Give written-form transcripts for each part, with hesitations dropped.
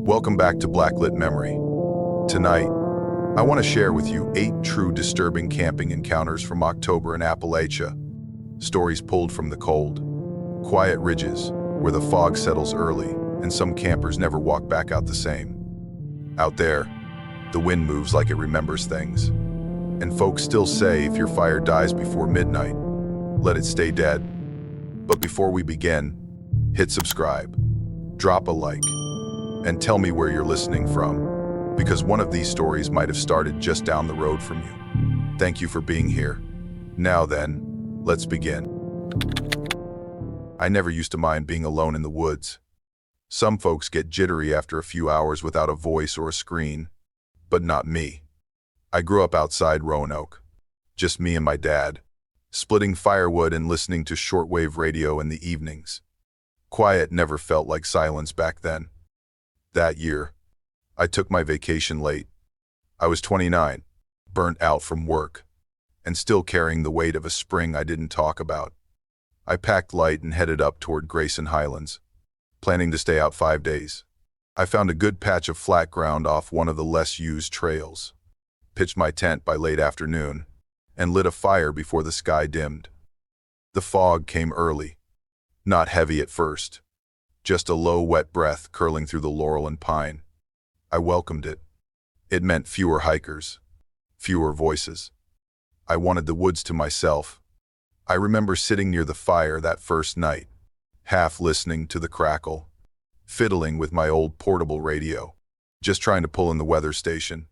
Welcome back to Blacklit Memory. Tonight, I want to share with you 8 true disturbing camping encounters from October in Appalachia. Stories pulled from the cold, quiet ridges where the fog settles early and some campers never walk back out the same. Out there, the wind moves like it remembers things. And folks still say if your fire dies before midnight, let it stay dead. But before we begin, hit subscribe, drop a like, and tell me where you're listening from, because one of these stories might have started just down the road from you. Thank you for being here. Now then, let's begin. I never used to mind being alone in the woods. Some folks get jittery after a few hours without a voice or a screen, but not me. I grew up outside Roanoke, just me and my dad, splitting firewood and listening to shortwave radio in the evenings. Quiet never felt like silence back then. That year, I took my vacation late. I was 29, burnt out from work, and still carrying the weight of a spring I didn't talk about. I packed light and headed up toward Grayson Highlands, planning to stay out 5 days. I found a good patch of flat ground off one of the less used trails, pitched my tent by late afternoon, and lit a fire before the sky dimmed. The fog came early, not heavy at first, just a low, wet breath curling through the laurel and pine. I welcomed it. It meant fewer hikers, fewer voices. I wanted the woods to myself. I remember sitting near the fire that first night, half listening to the crackle, fiddling with my old portable radio, just trying to pull in the weather station.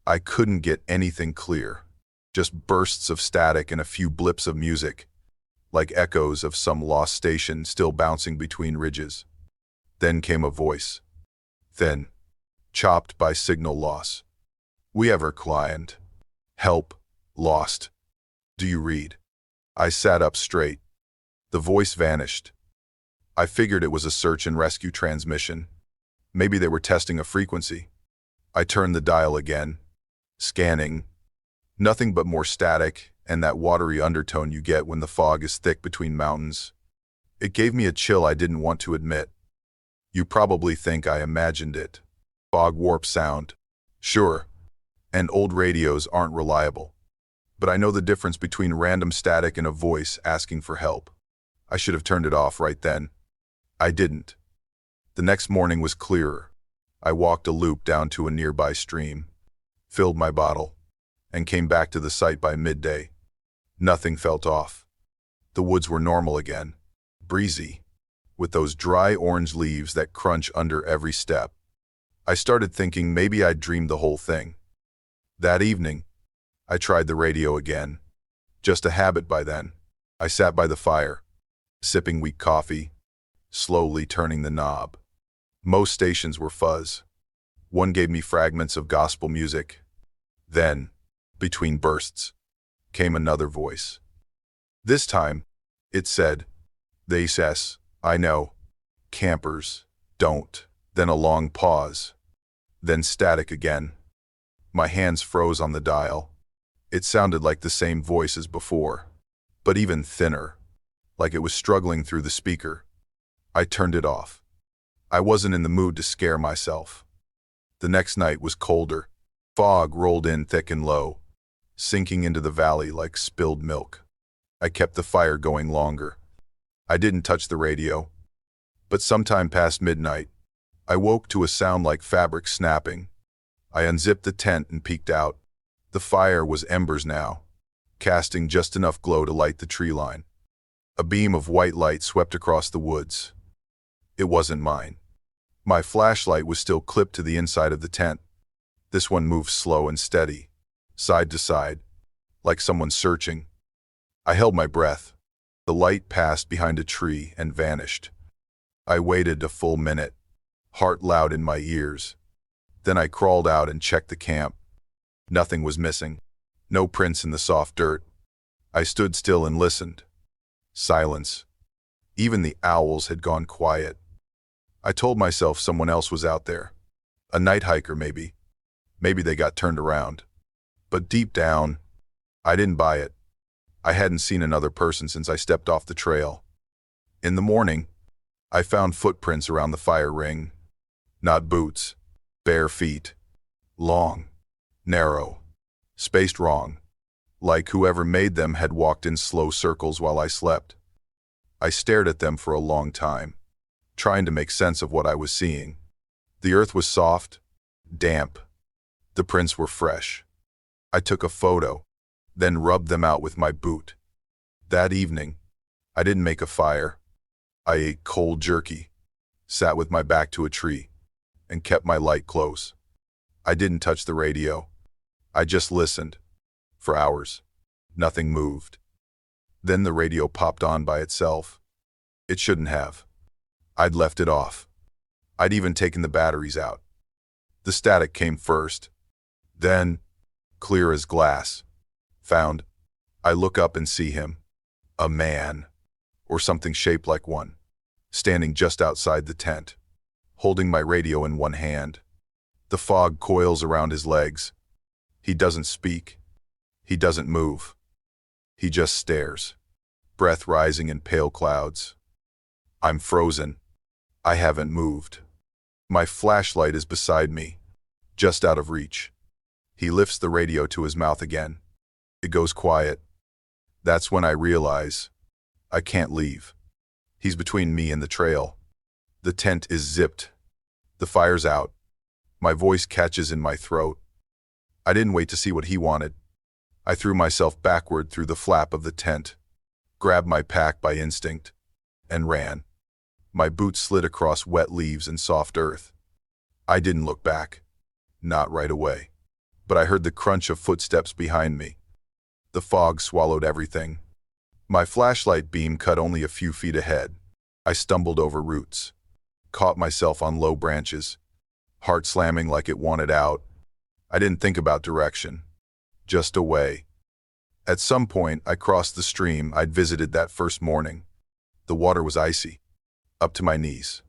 I couldn't get anything clear, just bursts of static and a few blips of music, like echoes of some lost station still bouncing between ridges. Then came a voice, thin, chopped by signal loss. "We have our client. Help, lost. Do you read?" I sat up straight. The voice vanished. I figured it was a search and rescue transmission. Maybe they were testing a frequency. I turned the dial again, scanning. Nothing but more static and that watery undertone you get when the fog is thick between mountains. It gave me a chill I didn't want to admit. You probably think I imagined it. Fog warp sound. Sure, and old radios aren't reliable. But I know the difference between random static and a voice asking for help. I should have turned it off right then. I didn't. The next morning was clearer. I walked a loop down to a nearby stream, filled my bottle, and came back to the site by midday. Nothing felt off. The woods were normal again, breezy, with those dry orange leaves that crunch under every step. I started thinking maybe I'd dreamed the whole thing. That evening, I tried the radio again. Just a habit by then. I sat by the fire, sipping weak coffee, slowly turning the knob. Most stations were fuzz. One gave me fragments of gospel music. Then, between bursts, came another voice. This time, it said, "They says, I know. Campers, don't." Then a long pause. Then static again. My hands froze on the dial. It sounded like the same voice as before, but even thinner, like it was struggling through the speaker. I turned it off. I wasn't in the mood to scare myself. The next night was colder. Fog rolled in thick and low, sinking into the valley like spilled milk. I kept the fire going longer. I didn't touch the radio. But sometime past midnight, I woke to a sound like fabric snapping. I unzipped the tent and peeked out. The fire was embers now, casting just enough glow to light the tree line. A beam of white light swept across the woods. It wasn't mine. My flashlight was still clipped to the inside of the tent. This one moved slow and steady, side to side, like someone searching. I held my breath. The light passed behind a tree and vanished. I waited a full minute, heart loud in my ears. Then I crawled out and checked the camp. Nothing was missing. No prints in the soft dirt. I stood still and listened. Silence. Even the owls had gone quiet. I told myself someone else was out there. A night hiker, maybe. Maybe they got turned around. But deep down, I didn't buy it. I hadn't seen another person since I stepped off the trail. In the morning, I found footprints around the fire ring. Not boots, bare feet. Long, narrow, spaced wrong, like whoever made them had walked in slow circles while I slept. I stared at them for a long time, trying to make sense of what I was seeing. The earth was soft, damp. The prints were fresh. I took a photo, then rubbed them out with my boot. That evening, I didn't make a fire. I ate cold jerky, sat with my back to a tree, and kept my light close. I didn't touch the radio. I just listened. For hours. Nothing moved. Then the radio popped on by itself. It shouldn't have. I'd left it off. I'd even taken the batteries out. The static came first. Then, clear as glass. Found. I look up and see him. A man, or something shaped like one, standing just outside the tent, holding my radio in one hand. The fog coils around his legs. He doesn't speak. He doesn't move. He just stares, breath rising in pale clouds. I'm frozen. I haven't moved. My flashlight is beside me, just out of reach. He lifts the radio to his mouth again. It goes quiet. That's when I realize I can't leave. He's between me and the trail. The tent is zipped. The fire's out. My voice catches in my throat. I didn't wait to see what he wanted. I threw myself backward through the flap of the tent, grabbed my pack by instinct, and ran. My boots slid across wet leaves and soft earth. I didn't look back. Not right away. But I heard the crunch of footsteps behind me. The fog swallowed everything. My flashlight beam cut only a few feet ahead. I stumbled over roots, caught myself on low branches, heart slamming like it wanted out. I didn't think about direction, just away. At some point, I crossed the stream I'd visited that first morning. The water was icy, up to my knees,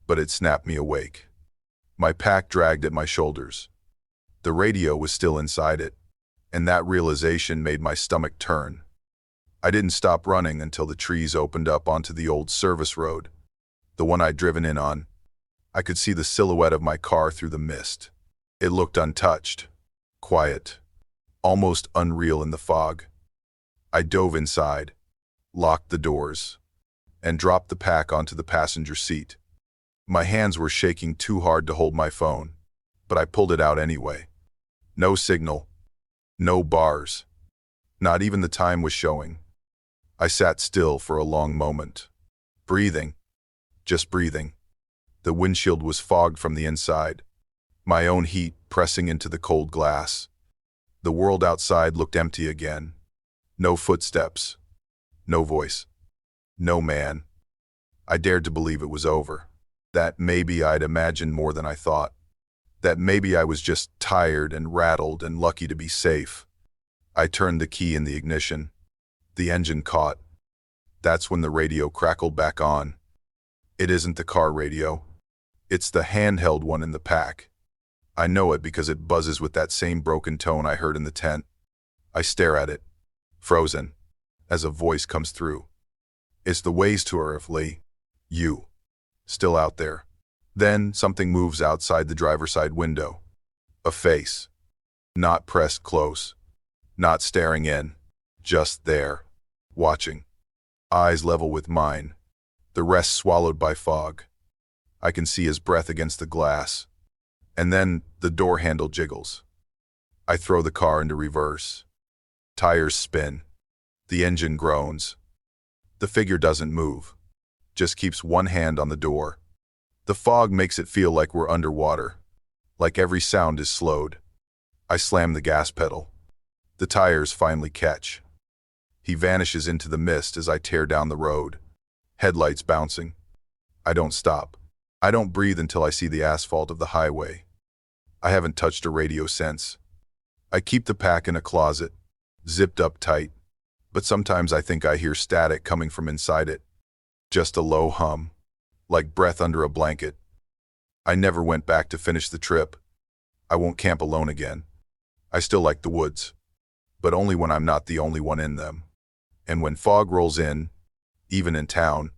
but it snapped me awake. My pack dragged at my shoulders. The radio was still inside it, and that realization made my stomach turn. I didn't stop running until the trees opened up onto the old service road, the one I'd driven in on. I could see the silhouette of my car through the mist. It looked untouched, quiet, almost unreal in the fog. I dove inside, locked the doors, and dropped the pack onto the passenger seat. My hands were shaking too hard to hold my phone, but I pulled it out anyway. No signal, no bars, not even the time was showing. I sat still for a long moment, breathing, just breathing. The windshield was fogged from the inside, my own heat pressing into the cold glass. The world outside looked empty again. No footsteps, no voice, no man. I dared to believe it was over, that maybe I'd imagined more than I thought, that maybe I was just tired and rattled and lucky to be safe. I turned the key in the ignition. The engine caught. That's when the radio crackled back on. It isn't the car radio. It's the handheld one in the pack. I know it because it buzzes with that same broken tone I heard in the tent. I stare at it, frozen, as a voice comes through. It's the Waze tour of Lee. You. Still out there. Then something moves outside the driver's side window. A face. Not pressed close. Not staring in. Just there. Watching. Eyes level with mine. The rest swallowed by fog. I can see his breath against the glass. And then the door handle jiggles. I throw the car into reverse. Tires spin. The engine groans. The figure doesn't move. Just keeps one hand on the door. The fog makes it feel like we're underwater, like every sound is slowed. I slam the gas pedal. The tires finally catch. He vanishes into the mist as I tear down the road, headlights bouncing. I don't stop. I don't breathe until I see the asphalt of the highway. I haven't touched a radio since. I keep the pack in a closet, zipped up tight, but sometimes I think I hear static coming from inside it. Just a low hum, like breath under a blanket. I never went back to finish the trip. I won't camp alone again. I still like the woods, but only when I'm not the only one in them. And when fog rolls in, even in town,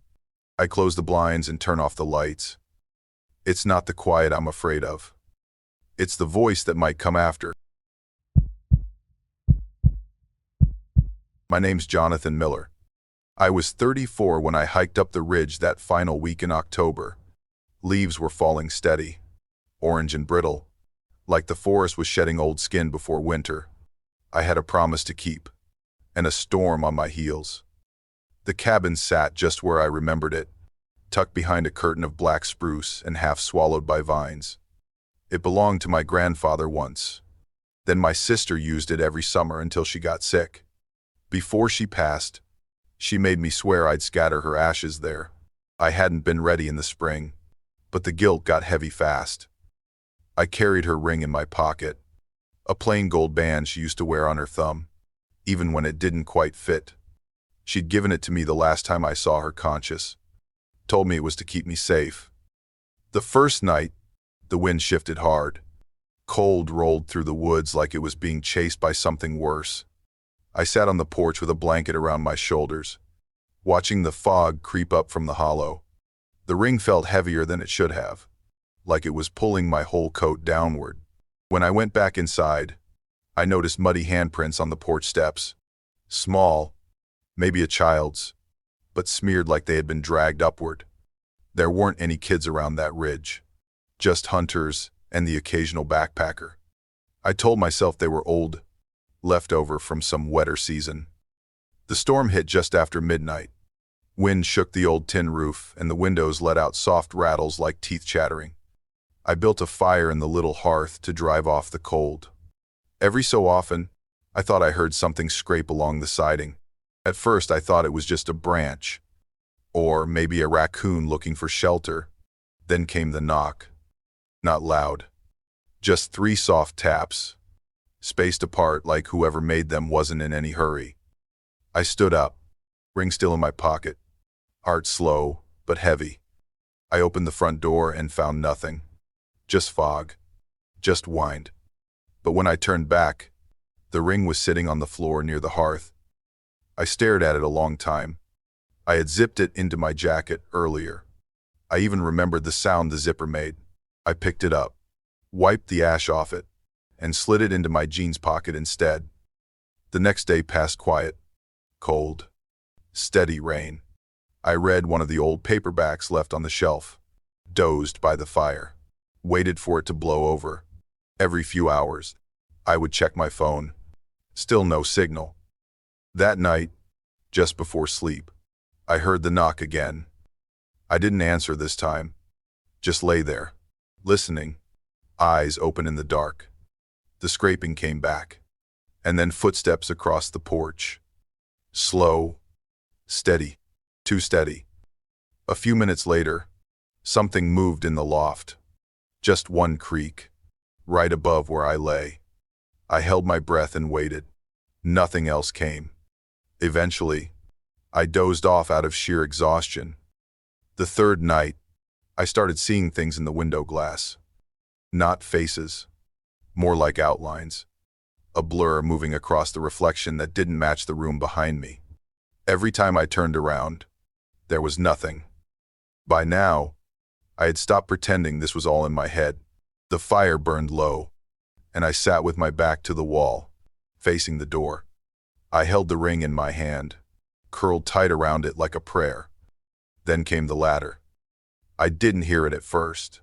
I close the blinds and turn off the lights. It's not the quiet I'm afraid of. It's the voice that might come after. My name's Jonathan Miller. I was 34 when I hiked up the ridge that final week in October. Leaves were falling steady, orange and brittle, like the forest was shedding old skin before winter. I had a promise to keep, and a storm on my heels. The cabin sat just where I remembered it, tucked behind a curtain of black spruce and half swallowed by vines. It belonged to my grandfather once. Then my sister used it every summer until she got sick. Before she passed, she made me swear I'd scatter her ashes there. I hadn't been ready in the spring, but the guilt got heavy fast. I carried her ring in my pocket, a plain gold band she used to wear on her thumb, even when it didn't quite fit. She'd given it to me the last time I saw her conscious, told me it was to keep me safe. The first night, the wind shifted hard. Cold rolled through the woods like it was being chased by something worse. I sat on the porch with a blanket around my shoulders, watching the fog creep up from the hollow. The ring felt heavier than it should have, like it was pulling my whole coat downward. When I went back inside, I noticed muddy handprints on the porch steps. Small, maybe a child's, but smeared like they had been dragged upward. There weren't any kids around that ridge, just hunters and the occasional backpacker. I told myself they were old, leftover from some wetter season. The storm hit just after midnight. Wind shook the old tin roof, and the windows let out soft rattles like teeth chattering. I built a fire in the little hearth to drive off the cold. Every so often, I thought I heard something scrape along the siding. At first, I thought it was just a branch, or maybe a raccoon looking for shelter. Then came the knock. Not loud, just 3 soft taps, spaced apart like whoever made them wasn't in any hurry. I stood up, ring still in my pocket, heart slow but heavy. I opened the front door and found nothing. Just fog, just wind. But when I turned back, the ring was sitting on the floor near the hearth. I stared at it a long time. I had zipped it into my jacket earlier. I even remembered the sound the zipper made. I picked it up, wiped the ash off it, and slid it into my jeans pocket instead. The next day passed quiet. Cold, steady rain. I read one of the old paperbacks left on the shelf, dozed by the fire, waited for it to blow over. Every few hours, I would check my phone. Still no signal. That night, just before sleep, I heard the knock again. I didn't answer this time, just lay there, listening, eyes open in the dark. The scraping came back, and then footsteps across the porch. Slow, steady, too steady. A few minutes later, something moved in the loft. Just one creak, right above where I lay. I held my breath and waited. Nothing else came. Eventually, I dozed off out of sheer exhaustion. The third night, I started seeing things in the window glass. Not faces, more like outlines. A blur moving across the reflection that didn't match the room behind me. Every time I turned around, there was nothing. By now, I had stopped pretending this was all in my head. The fire burned low, and I sat with my back to the wall, facing the door. I held the ring in my hand, curled tight around it like a prayer. Then came the ladder. I didn't hear it at first,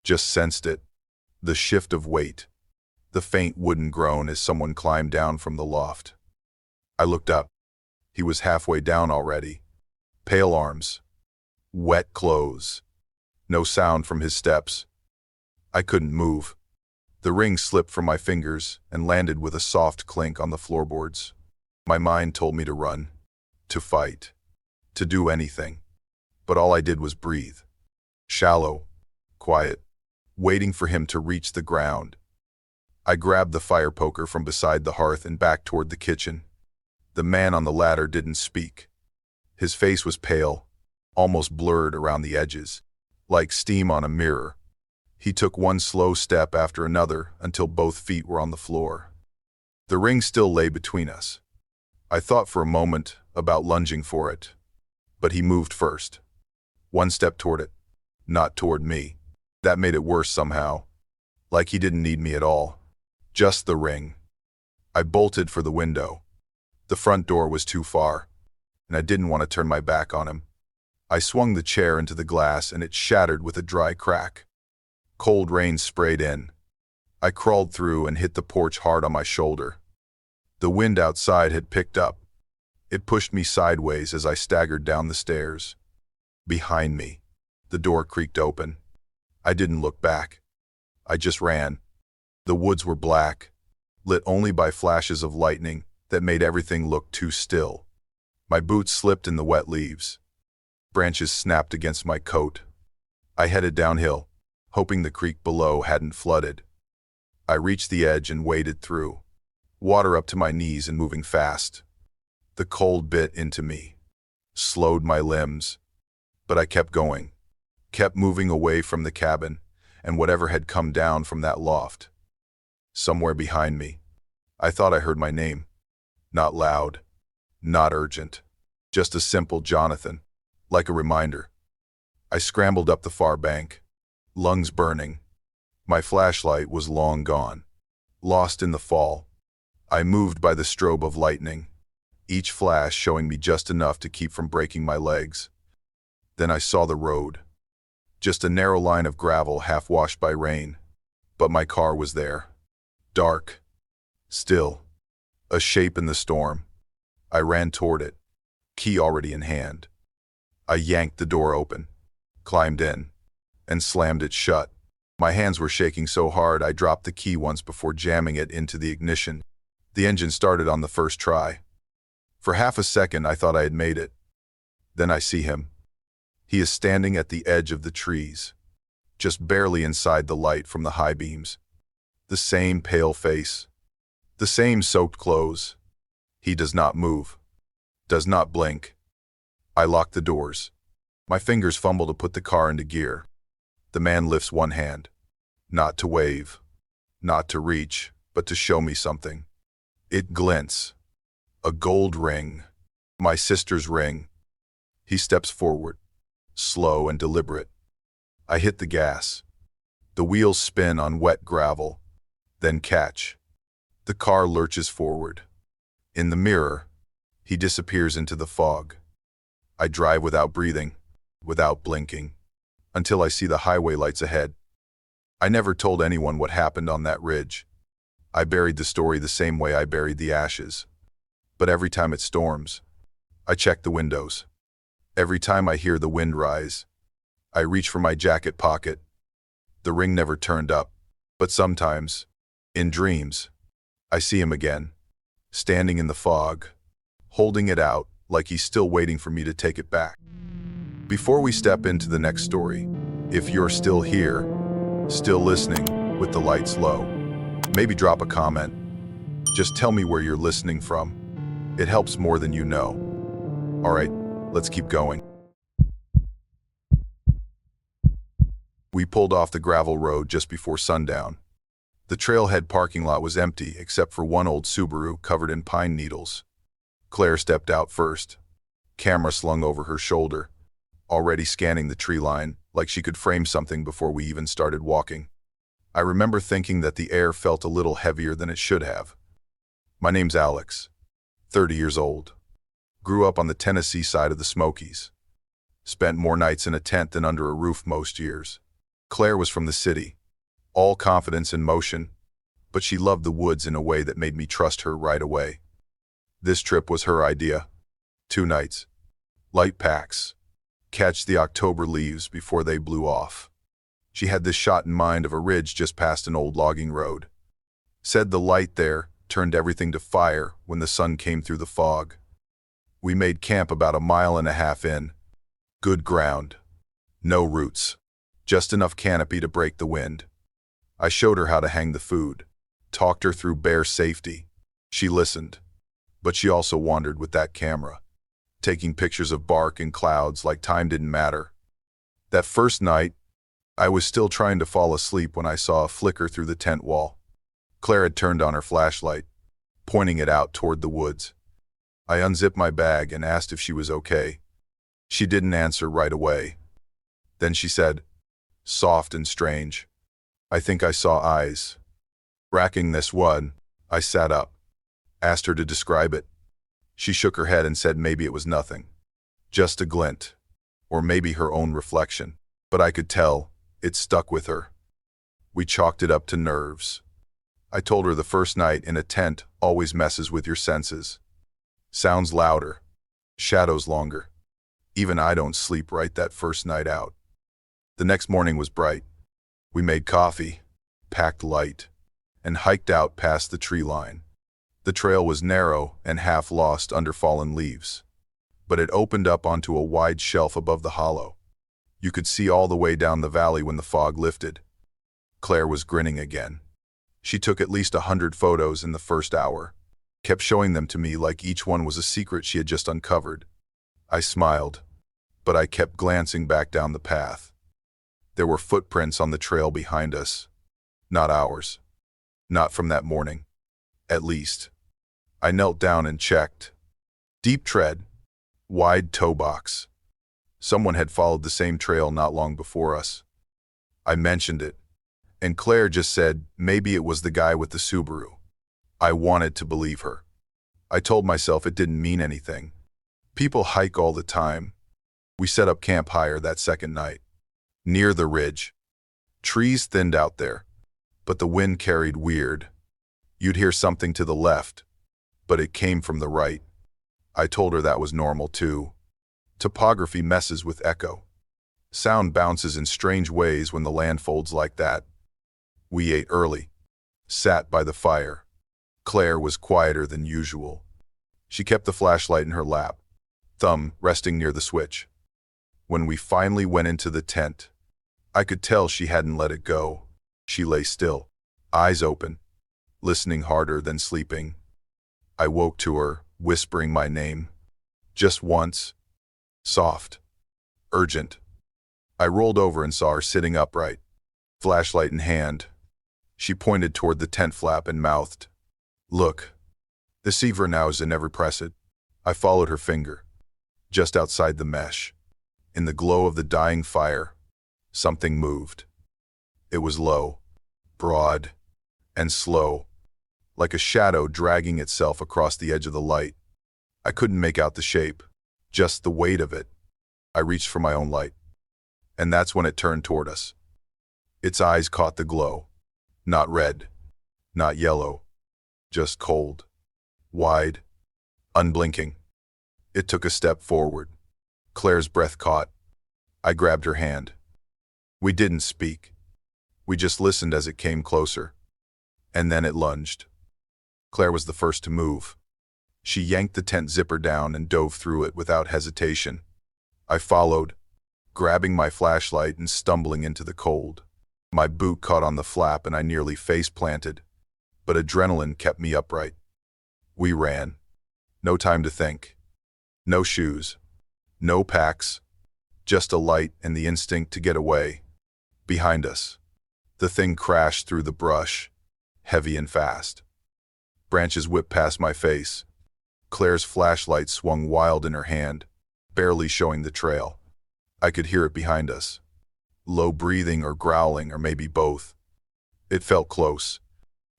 just sensed it. The shift of weight, the faint wooden groan as someone climbed down from the loft. I looked up. He was halfway down already. Pale arms, wet clothes, no sound from his steps. I couldn't move. The ring slipped from my fingers and landed with a soft clink on the floorboards. My mind told me to run, to fight, to do anything. But all I did was breathe. Shallow, quiet, waiting for him to reach the ground. I grabbed the fire poker from beside the hearth and backed toward the kitchen. The man on the ladder didn't speak. His face was pale, almost blurred around the edges, like steam on a mirror. He took one slow step after another until both feet were on the floor. The ring still lay between us. I thought for a moment about lunging for it, but he moved first. One step toward it, not toward me. That made it worse somehow. Like he didn't need me at all. Just the ring. I bolted for the window. The front door was too far, and I didn't want to turn my back on him. I swung the chair into the glass and it shattered with a dry crack. Cold rain sprayed in. I crawled through and hit the porch hard on my shoulder. The wind outside had picked up. It pushed me sideways as I staggered down the stairs. Behind me, the door creaked open. I didn't look back. I just ran. The woods were black, lit only by flashes of lightning that made everything look too still. My boots slipped in the wet leaves. Branches snapped against my coat. I headed downhill, hoping the creek below hadn't flooded. I reached the edge and waded through, water up to my knees and moving fast. The cold bit into me, slowed my limbs, but I kept going, kept moving away from the cabin and whatever had come down from that loft. Somewhere behind me, I thought I heard my name. Not loud, not urgent, just a simple Jonathan, like a reminder. I scrambled up the far bank, lungs burning. My flashlight was long gone, lost in the fall. I moved by the strobe of lightning, each flash showing me just enough to keep from breaking my legs. Then I saw the road. Just a narrow line of gravel half washed by rain. But my car was there. Dark. Still. A shape in the storm. I ran toward it, key already in hand. I yanked the door open, climbed in, and slammed it shut. My hands were shaking so hard I dropped the key once before jamming it into the ignition. The engine started on the first try. For half a second I thought I had made it. Then I see him. He is standing at the edge of the trees, just barely inside the light from the high beams. The same pale face, the same soaked clothes. He does not move, does not blink. I lock the doors. My fingers fumble to put the car into gear. The man lifts one hand, not to wave, not to reach, but to show me something. It glints. A gold ring. My sister's ring. He steps forward, slow and deliberate. I hit the gas. The wheels spin on wet gravel, then catch. The car lurches forward. In the mirror, he disappears into the fog. I drive without breathing, without blinking, until I see the highway lights ahead. I never told anyone what happened on that ridge. I buried the story the same way I buried the ashes. But every time it storms, I check the windows. Every time I hear the wind rise, I reach for my jacket pocket. The ring never turned up, but sometimes, in dreams, I see him again, standing in the fog, holding it out like he's still waiting for me to take it back. Before we step into the next story, if you're still here, still listening with the lights low, maybe drop a comment. Just tell me where you're listening from. It helps more than you know. All right, let's keep going. We pulled off the gravel road just before sundown. The trailhead parking lot was empty except for one old Subaru covered in pine needles. Claire stepped out first, camera slung over her shoulder, already scanning the tree line like she could frame something before we even started walking. I remember thinking that the air felt a little heavier than it should have. My name's Alex, 30 years old. Grew up on the Tennessee side of the Smokies. Spent more nights in a tent than under a roof most years. Claire was from the city, all confidence in motion, but she loved the woods in a way that made me trust her right away. This trip was her idea. 2 nights. Light packs. Catch the October leaves before they blew off. She had this shot in mind of a ridge just past an old logging road. Said the light there turned everything to fire when the sun came through the fog. We made camp about 1.5 miles in. Good ground. No roots. Just enough canopy to break the wind. I showed her how to hang the food. Talked her through bear safety. She listened. But she also wandered with that camera, taking pictures of bark and clouds like time didn't matter. That first night, I was still trying to fall asleep when I saw a flicker through the tent wall. Claire had turned on her flashlight, pointing it out toward the woods. I unzipped my bag and asked if she was okay. She didn't answer right away. Then she said, soft and strange. I think I saw eyes. Racking this one, I sat up, asked her to describe it. She shook her head and said maybe it was nothing. Just a glint, or maybe her own reflection. But I could tell, it stuck with her. We chalked it up to nerves. I told her the first night in a tent always messes with your senses. Sounds louder, shadows longer. Even I don't sleep right that first night out. The next morning was bright. We made coffee, packed light, and hiked out past the tree line. The trail was narrow and half lost under fallen leaves, but it opened up onto a wide shelf above the hollow. You could see all the way down the valley when the fog lifted. Claire was grinning again. She took at least 100 photos in the first hour, kept showing them to me like each one was a secret she had just uncovered. I smiled, but I kept glancing back down the path. There were footprints on the trail behind us. Not ours. Not from that morning. At least. I knelt down and checked. Deep tread. Wide toe box. Someone had followed the same trail not long before us. I mentioned it, and Claire just said maybe it was the guy with the Subaru. I wanted to believe her. I told myself it didn't mean anything. People hike all the time. We set up camp higher that second night. Near the ridge. Trees thinned out there, but the wind carried weird. You'd hear something to the left, but it came from the right. I told her that was normal too. Topography messes with echo. Sound bounces in strange ways when the land folds like that. We ate early. Sat by the fire. Claire was quieter than usual. She kept the flashlight in her lap, thumb resting near the switch. When we finally went into the tent, I could tell she hadn't let it go. She lay still, eyes open, listening harder than sleeping. I woke to her, whispering my name. Just once. Soft. Urgent. I rolled over and saw her sitting upright, flashlight in hand. She pointed toward the tent flap and mouthed, "Look. Deceive her now as I never press it." I followed her finger. Just outside the mesh, in the glow of the dying fire, something moved. It was low, broad, and slow, like a shadow dragging itself across the edge of the light. I couldn't make out the shape, just the weight of it. I reached for my own light, and that's when it turned toward us. Its eyes caught the glow. Not red, not yellow, just cold, wide, unblinking. It took a step forward. Claire's breath caught. I grabbed her hand. We didn't speak. We just listened as it came closer. And then it lunged. Claire was the first to move. She yanked the tent zipper down and dove through it without hesitation. I followed, grabbing my flashlight and stumbling into the cold. My boot caught on the flap and I nearly face-planted, but adrenaline kept me upright. We ran. No time to think. No shoes. No packs. Just a light and the instinct to get away. Behind us, the thing crashed through the brush, heavy and fast. Branches whipped past my face. Claire's flashlight swung wild in her hand, barely showing the trail. I could hear it behind us. Low breathing or growling, or maybe both. It felt close.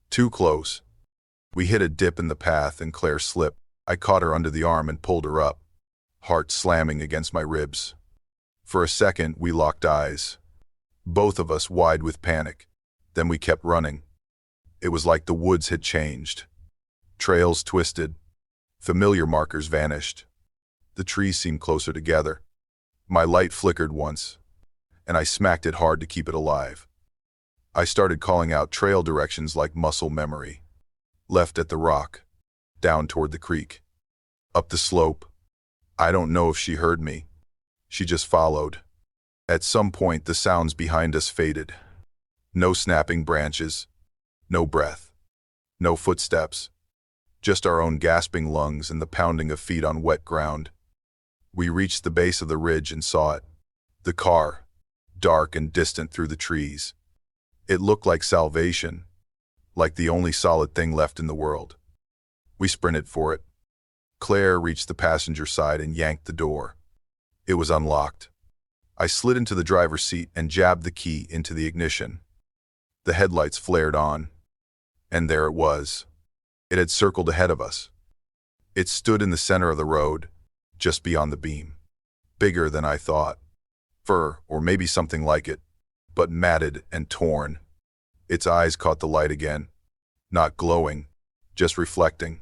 Too close. We hit a dip in the path and Claire slipped. I caught her under the arm and pulled her up, heart slamming against my ribs. For a second, we locked eyes, both of us wide with panic. Then we kept running. It was like the woods had changed. Trails twisted. Familiar markers vanished. The trees seemed closer together. My light flickered once, and I smacked it hard to keep it alive. I started calling out trail directions like muscle memory. Left at the rock, down toward the creek, up the slope. I don't know if she heard me. She just followed. At some point, the sounds behind us faded. No snapping branches, no breath, no footsteps, just our own gasping lungs and the pounding of feet on wet ground. We reached the base of the ridge and saw it. The car, dark and distant through the trees. It looked like salvation, like the only solid thing left in the world. We sprinted for it. Claire reached the passenger side and yanked the door. It was unlocked. I slid into the driver's seat and jabbed the key into the ignition. The headlights flared on, and there it was. It had circled ahead of us. It stood in the center of the road, just beyond the beam. Bigger than I thought. Fur, or maybe something like it, but matted and torn. Its eyes caught the light again, not glowing, just reflecting.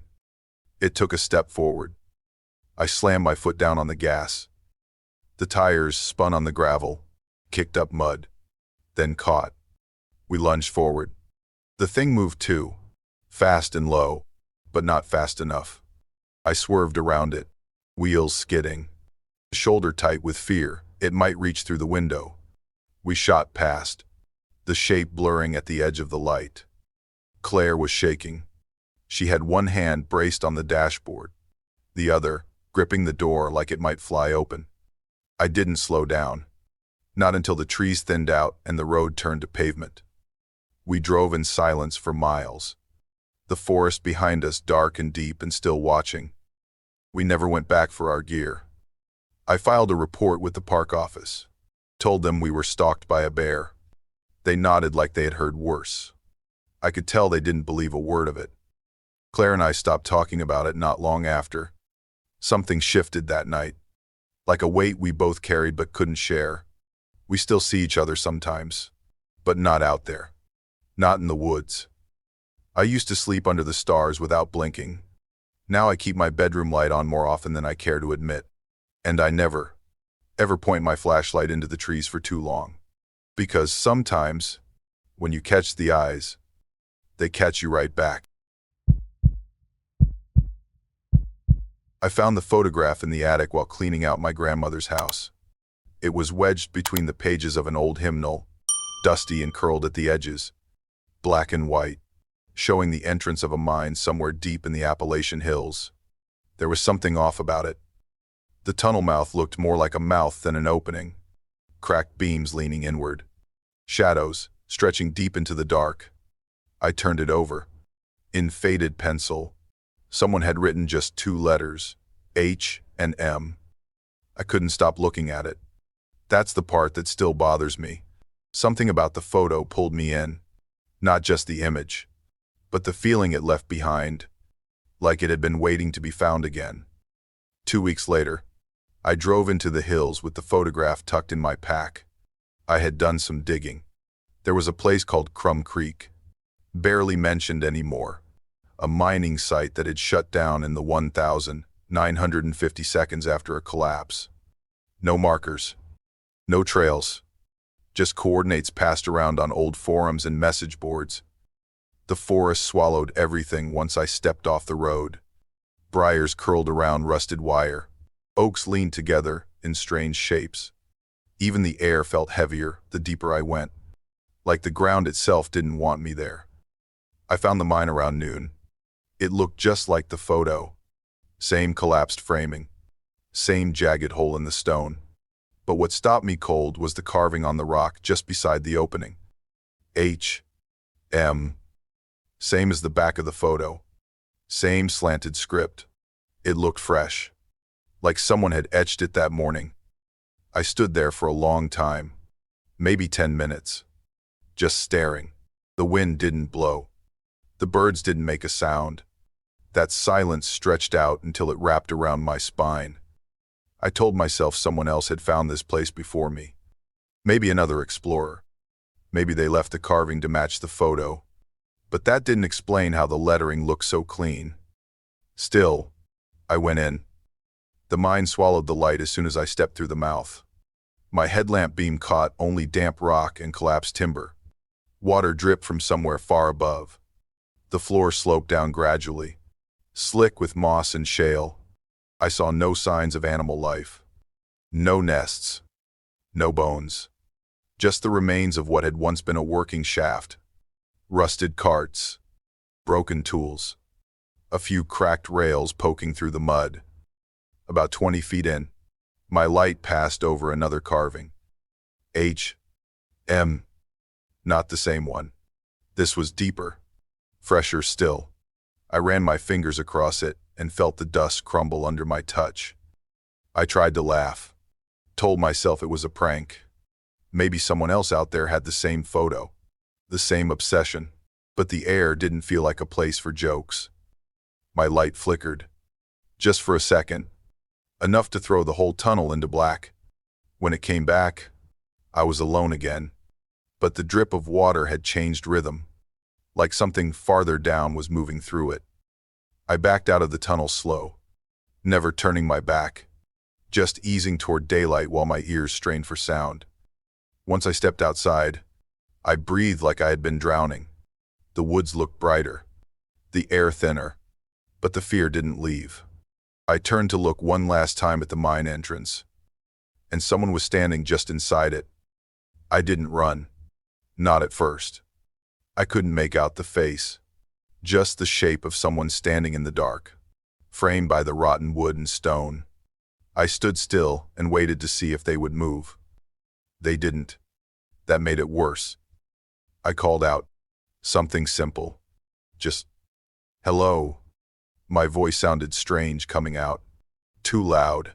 It took a step forward. I slammed my foot down on the gas. The tires spun on the gravel, kicked up mud, then caught. We lunged forward. The thing moved too, fast and low, but not fast enough. I swerved around it, wheels skidding. Shoulder tight with fear, it might reach through the window. We shot past, the shape blurring at the edge of the light. Claire was shaking. She had one hand braced on the dashboard, the other gripping the door like it might fly open. I didn't slow down, not until the trees thinned out and the road turned to pavement. We drove in silence for miles, the forest behind us dark and deep and still watching. We never went back for our gear. I filed a report with the park office, told them we were stalked by a bear. They nodded like they had heard worse. I could tell they didn't believe a word of it. Claire and I stopped talking about it not long after. Something shifted that night, like a weight we both carried but couldn't share. We still see each other sometimes, but not out there. Not in the woods. I used to sleep under the stars without blinking. Now I keep my bedroom light on more often than I care to admit. And I never, ever point my flashlight into the trees for too long. Because sometimes, when you catch the eyes, they catch you right back. I found the photograph in the attic while cleaning out my grandmother's house. It was wedged between the pages of an old hymnal, dusty and curled at the edges, black and white, showing the entrance of a mine somewhere deep in the Appalachian hills. There was something off about it. The tunnel mouth looked more like a mouth than an opening, cracked beams leaning inward, shadows stretching deep into the dark. I turned it over. In faded pencil, someone had written just two letters, H and M. I couldn't stop looking at it. That's the part that still bothers me. Something about the photo pulled me in. Not just the image, but the feeling it left behind, like it had been waiting to be found again. 2 weeks later, I drove into the hills with the photograph tucked in my pack. I had done some digging. There was a place called Crumb Creek, barely mentioned anymore, a mining site that had shut down in the 1,950 seconds after a collapse. No markers, no trails, just coordinates passed around on old forums and message boards. The forest swallowed everything once I stepped off the road. Briars curled around rusted wire. Oaks leaned together in strange shapes. Even the air felt heavier the deeper I went, like the ground itself didn't want me there. I found the mine around noon. It looked just like the photo. Same collapsed framing, same jagged hole in the stone. But what stopped me cold was the carving on the rock just beside the opening. H, M. Same as the back of the photo. Same slanted script. It looked fresh, like someone had etched it that morning. I stood there for a long time, maybe 10 minutes, just staring. The wind didn't blow. The birds didn't make a sound. That silence stretched out until it wrapped around my spine. I told myself someone else had found this place before me. Maybe another explorer. Maybe they left the carving to match the photo. But that didn't explain how the lettering looked so clean. Still, I went in. The mine swallowed the light as soon as I stepped through the mouth. My headlamp beam caught only damp rock and collapsed timber. Water dripped from somewhere far above. The floor sloped down gradually, slick with moss and shale. I saw no signs of animal life. No nests. No bones. Just the remains of what had once been a working shaft. Rusted carts. Broken tools. A few cracked rails poking through the mud. About 20 feet in, my light passed over another carving. H. M. Not the same one. This was deeper. Fresher still. I ran my fingers across it and felt the dust crumble under my touch. I tried to laugh. Told myself it was a prank. Maybe someone else out there had the same photo, the same obsession, but the air didn't feel like a place for jokes. My light flickered, just for a second, enough to throw the whole tunnel into black. When it came back, I was alone again, but the drip of water had changed rhythm, like something farther down was moving through it. I backed out of the tunnel slow, never turning my back, just easing toward daylight while my ears strained for sound. Once I stepped outside, I breathed like I had been drowning. The woods looked brighter, the air thinner, but the fear didn't leave. I turned to look one last time at the mine entrance, and someone was standing just inside it. I didn't run, not at first. I couldn't make out the face, just the shape of someone standing in the dark, framed by the rotten wood and stone. I stood still and waited to see if they would move. They didn't. That made it worse. I called out, something simple. Just, hello. My voice sounded strange coming out, too loud,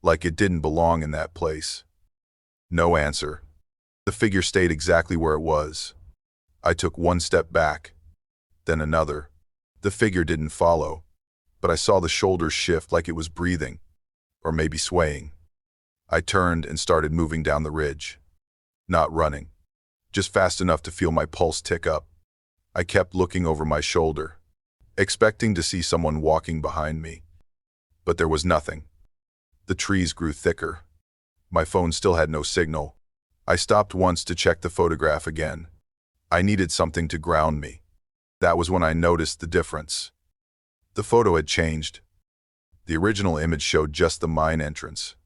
like it didn't belong in that place. No answer. The figure stayed exactly where it was. I took one step back, then another. The figure didn't follow, but I saw the shoulders shift like it was breathing, or maybe swaying. I turned and started moving down the ridge. Not running, just fast enough to feel my pulse tick up. I kept looking over my shoulder, expecting to see someone walking behind me. But there was nothing. The trees grew thicker. My phone still had no signal. I stopped once to check the photograph again. I needed something to ground me. That was when I noticed the difference. The photo had changed. The original image showed just the mine entrance,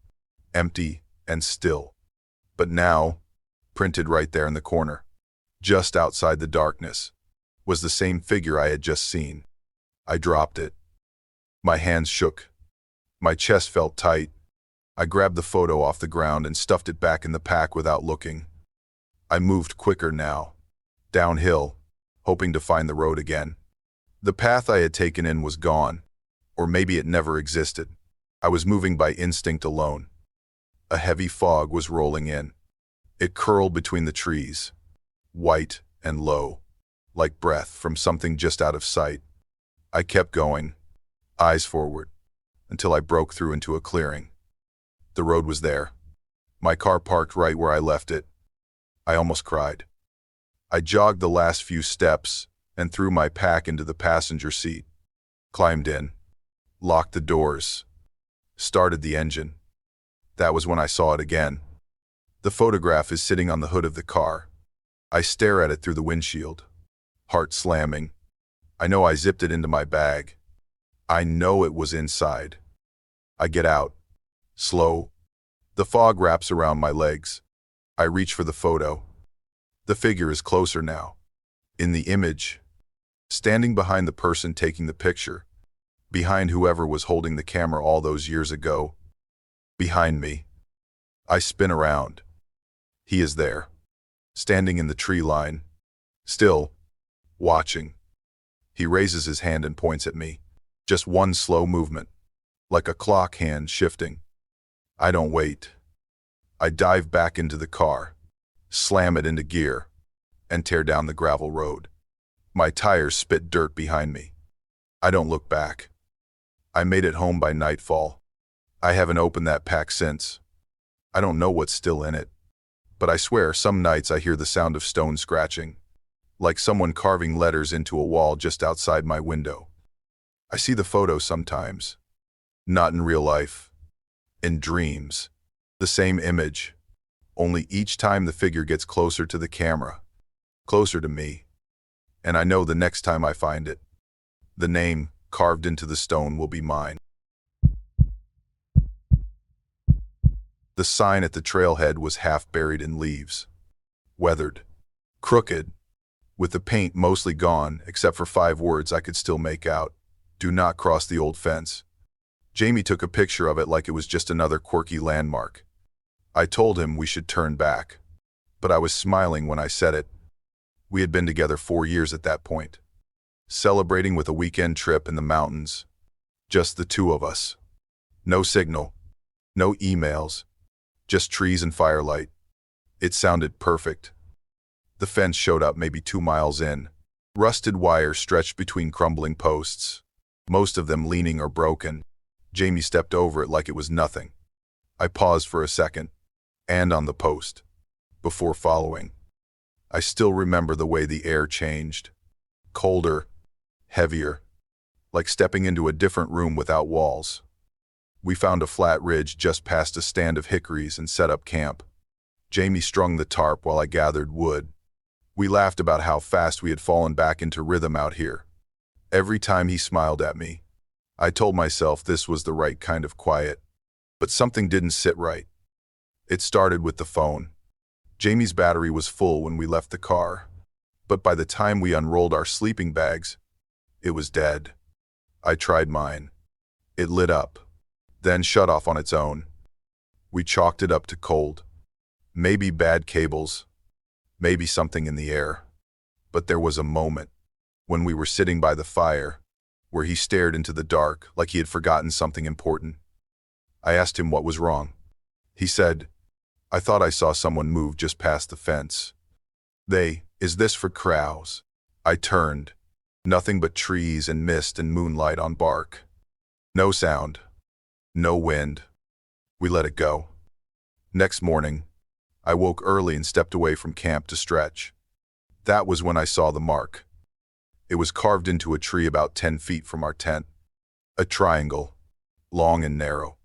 empty and still. But now, printed right there in the corner, just outside the darkness, was the same figure I had just seen. I dropped it. My hands shook. My chest felt tight. I grabbed the photo off the ground and stuffed it back in the pack without looking. I moved quicker now, downhill, hoping to find the road again. The path I had taken in was gone, or maybe it never existed. I was moving by instinct alone. A heavy fog was rolling in. It curled between the trees, white and low, like breath from something just out of sight. I kept going, eyes forward, until I broke through into a clearing. The road was there. My car parked right where I left it. I almost cried. I jogged the last few steps and threw my pack into the passenger seat, climbed in, locked the doors, started the engine. That was when I saw it again. The photograph is sitting on the hood of the car. I stare at it through the windshield, heart slamming. I know I zipped it into my bag. I know it was inside. I get out, slow. The fog wraps around my legs. I reach for the photo. The figure is closer now. In the image, standing behind the person taking the picture, behind whoever was holding the camera all those years ago. Behind me. I spin around. He is there, standing in the tree line, still, watching. He raises his hand and points at me. Just one slow movement, like a clock hand shifting. I don't wait. I dive back into the car, slam it into gear, and tear down the gravel road. My tires spit dirt behind me. I don't look back. I made it home by nightfall. I haven't opened that pack since. I don't know what's still in it, but I swear some nights I hear the sound of stone scratching, like someone carving letters into a wall just outside my window. I see the photo sometimes, not in real life, in dreams. The same image, only each time the figure gets closer to the camera, closer to me. And I know the next time I find it, the name carved into the stone will be mine. The sign at the trailhead was half buried in leaves, weathered, crooked, with the paint mostly gone except for 5 words I could still make out. Do not cross the old fence. Jamie took a picture of it like it was just another quirky landmark. I told him we should turn back, but I was smiling when I said it. We had been together 4 years at that point, celebrating with a weekend trip in the mountains. Just the two of us. No signal, no emails, Just trees and firelight. It sounded perfect. The fence showed up maybe 2 miles in. Rusted wire stretched between crumbling posts, most of them leaning or broken. Jamie stepped over it like it was nothing. I paused for a second, and on the post, before following. I still remember the way the air changed. Colder, heavier, like stepping into a different room without walls. We found a flat ridge just past a stand of hickories and set up camp. Jamie strung the tarp while I gathered wood. We laughed about how fast we had fallen back into rhythm out here. Every time he smiled at me, I told myself this was the right kind of quiet. But something didn't sit right. It started with the phone. Jamie's battery was full when we left the car, but by the time we unrolled our sleeping bags, it was dead. I tried mine. It lit up, then shut off on its own. We chalked it up to cold. Maybe bad cables, maybe something in the air. But there was a moment, when we were sitting by the fire, where he stared into the dark like he had forgotten something important. I asked him what was wrong. He said, "I thought I saw someone move just past the fence." Is this for crows? I turned. Nothing but trees and mist and moonlight on bark. No sound. No wind. We let it go. Next morning, I woke early and stepped away from camp to stretch. That was when I saw the mark. It was carved into a tree about 10 feet from our tent. A triangle, long and narrow,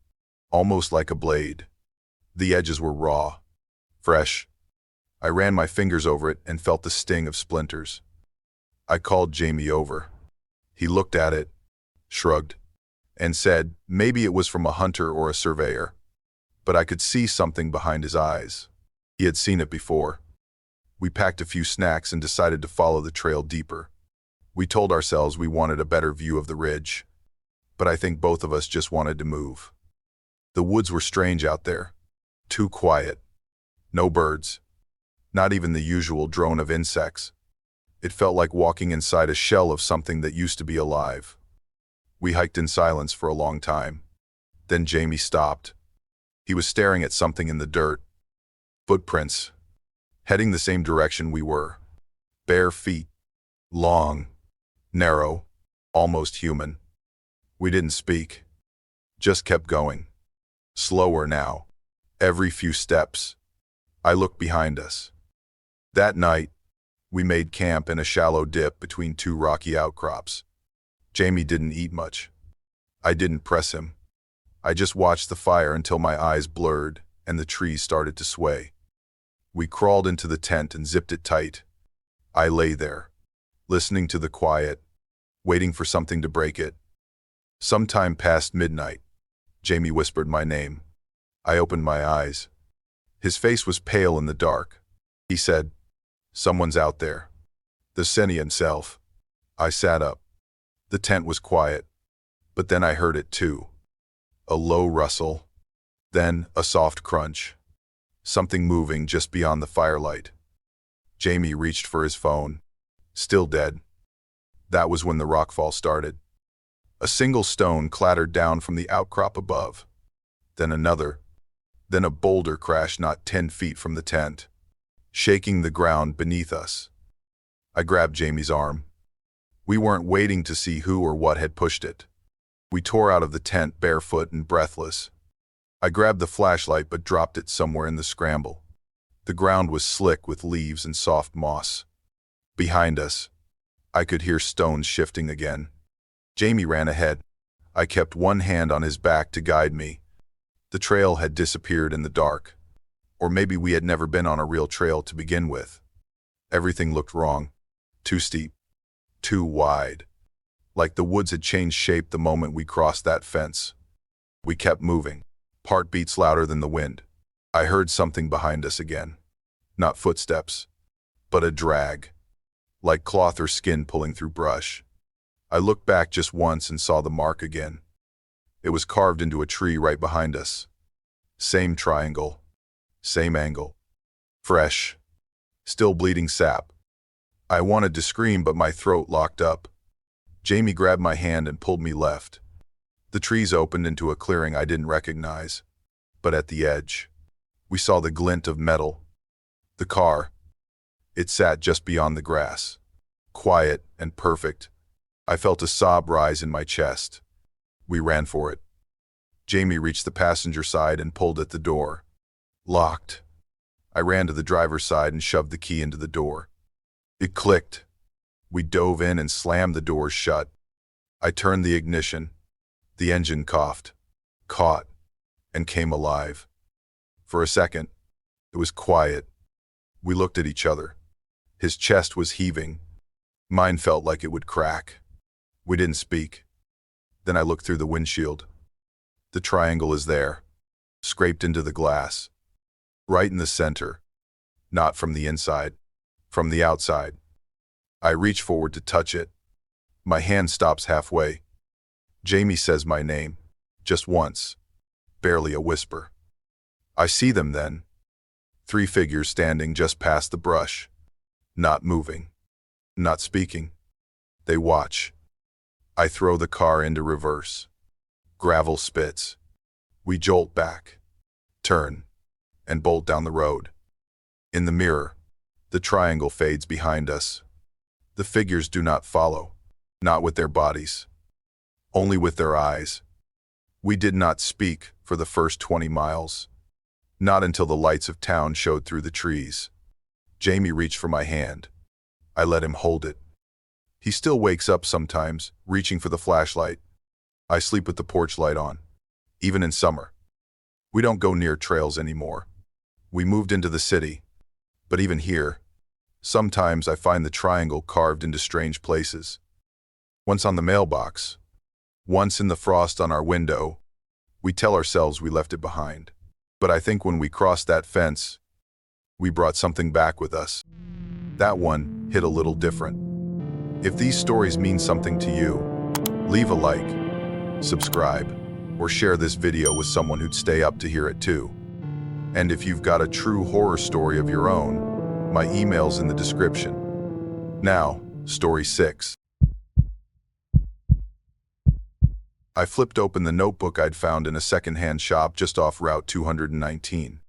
almost like a blade. The edges were raw, fresh. I ran my fingers over it and felt the sting of splinters. I called Jamie over. He looked at it, shrugged, and said maybe it was from a hunter or a surveyor. But I could see something behind his eyes. He had seen it before. We packed a few snacks and decided to follow the trail deeper. We told ourselves we wanted a better view of the ridge, but I think both of us just wanted to move. The woods were strange out there. Too quiet. No birds. Not even the usual drone of insects. It felt like walking inside a shell of something that used to be alive. We hiked in silence for a long time. Then Jamie stopped. He was staring at something in the dirt. Footprints. Heading the same direction we were. Bare feet. Long. Narrow. Almost human. We didn't speak. Just kept going. Slower now. Every few steps. I looked behind us. That night, we made camp in a shallow dip between two rocky outcrops. Jamie didn't eat much. I didn't press him. I just watched the fire until my eyes blurred and the trees started to sway. We crawled into the tent and zipped it tight. I lay there, listening to the quiet, waiting for something to break it. Sometime past midnight, Jamie whispered my name. I opened my eyes. His face was pale in the dark. He said, "Someone's out there." The Senny himself. I sat up. The tent was quiet, but then I heard it too. A low rustle, then a soft crunch. Something moving just beyond the firelight. Jamie reached for his phone. Still dead. That was when the rockfall started. A single stone clattered down from the outcrop above. Then another. Then a boulder crashed not 10 feet from the tent, shaking the ground beneath us. I grabbed Jamie's arm. We weren't waiting to see who or what had pushed it. We tore out of the tent barefoot and breathless. I grabbed the flashlight but dropped it somewhere in the scramble. The ground was slick with leaves and soft moss. Behind us, I could hear stones shifting again. Jamie ran ahead. I kept one hand on his back to guide me. The trail had disappeared in the dark. Or maybe we had never been on a real trail to begin with. Everything looked wrong. Too steep. Too wide. Like the woods had changed shape the moment we crossed that fence. We kept moving. Heartbeats louder than the wind. I heard something behind us again. Not footsteps, but a drag. Like cloth or skin pulling through brush. I looked back just once and saw the mark again. It was carved into a tree right behind us. Same triangle. Same angle. Fresh. Still bleeding sap. I wanted to scream, but my throat locked up. Jamie grabbed my hand and pulled me left. The trees opened into a clearing I didn't recognize. But at the edge, We saw the glint of metal. The car. It sat just beyond the grass. Quiet and perfect. I felt a sob rise in my chest. We ran for it. Jamie reached the passenger side and pulled at the door. Locked. I ran to the driver's side and shoved the key into the door. It clicked. We dove in and slammed the doors shut. I turned the ignition. The engine coughed, caught, and came alive. For a second, it was quiet. We looked at each other. His chest was heaving. Mine felt like it would crack. We didn't speak. Then I looked through the windshield. The triangle is there, scraped into the glass. Right in the center. Not from the inside, from the outside. I reach forward to touch it. My hand stops halfway. Jamie says my name, just once, barely a whisper. I see them then. 3 figures standing just past the brush. Not moving, not speaking. They watch. I throw the car into reverse. Gravel spits. We jolt back, turn, and bolt down the road. In the mirror, the triangle fades behind us. The figures do not follow, not with their bodies, only with their eyes. We did not speak for the first 20 miles, not until the lights of town showed through the trees. Jamie reached for my hand. I let him hold it. He still wakes up sometimes, reaching for the flashlight. I sleep with the porch light on, even in summer. We don't go near trails anymore. We moved into the city, but even here, sometimes I find the triangle carved into strange places. Once on the mailbox, once in the frost on our window. We tell ourselves we left it behind. But I think when we crossed that fence, we brought something back with us. That one hit a little different. If these stories mean something to you, leave a like, subscribe, or share this video with someone who'd stay up to hear it too. And if you've got a true horror story of your own, my email's in the description. Now, story 6. I flipped open the notebook I'd found in a second-hand shop just off Route 219.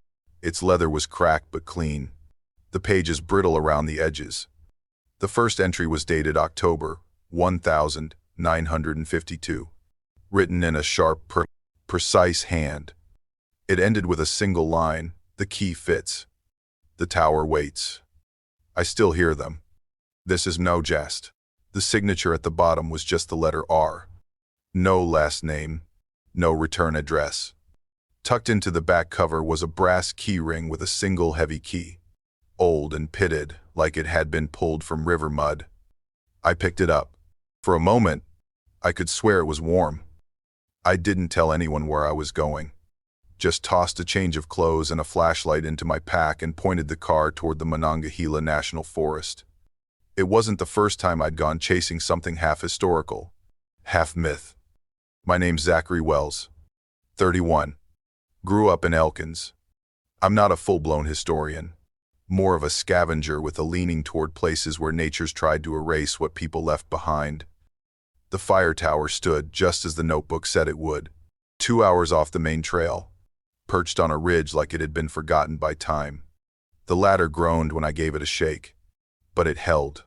Its leather was cracked but clean. The pages brittle around the edges. The first entry was dated October 1952, written in a sharp, precise hand. It ended with a single line, "The key fits. The tower waits." I still hear them. This is no jest. The signature at the bottom was just the letter R. No last name, no return address. Tucked into the back cover was a brass key ring with a single heavy key, old and pitted like it had been pulled from river mud. I picked it up. For a moment, I could swear it was warm. I didn't tell anyone where I was going. Just tossed a change of clothes and a flashlight into my pack and pointed the car toward the Monongahela National Forest. It wasn't the first time I'd gone chasing something half historical, half myth. My name's Zachary Wells, 31. Grew up in Elkins. I'm not a full-blown historian, more of a scavenger with a leaning toward places where nature's tried to erase what people left behind. The fire tower stood just as the notebook said it would, 2 hours off the main trail, perched on a ridge like it had been forgotten by time. The ladder groaned when I gave it a shake, but it held.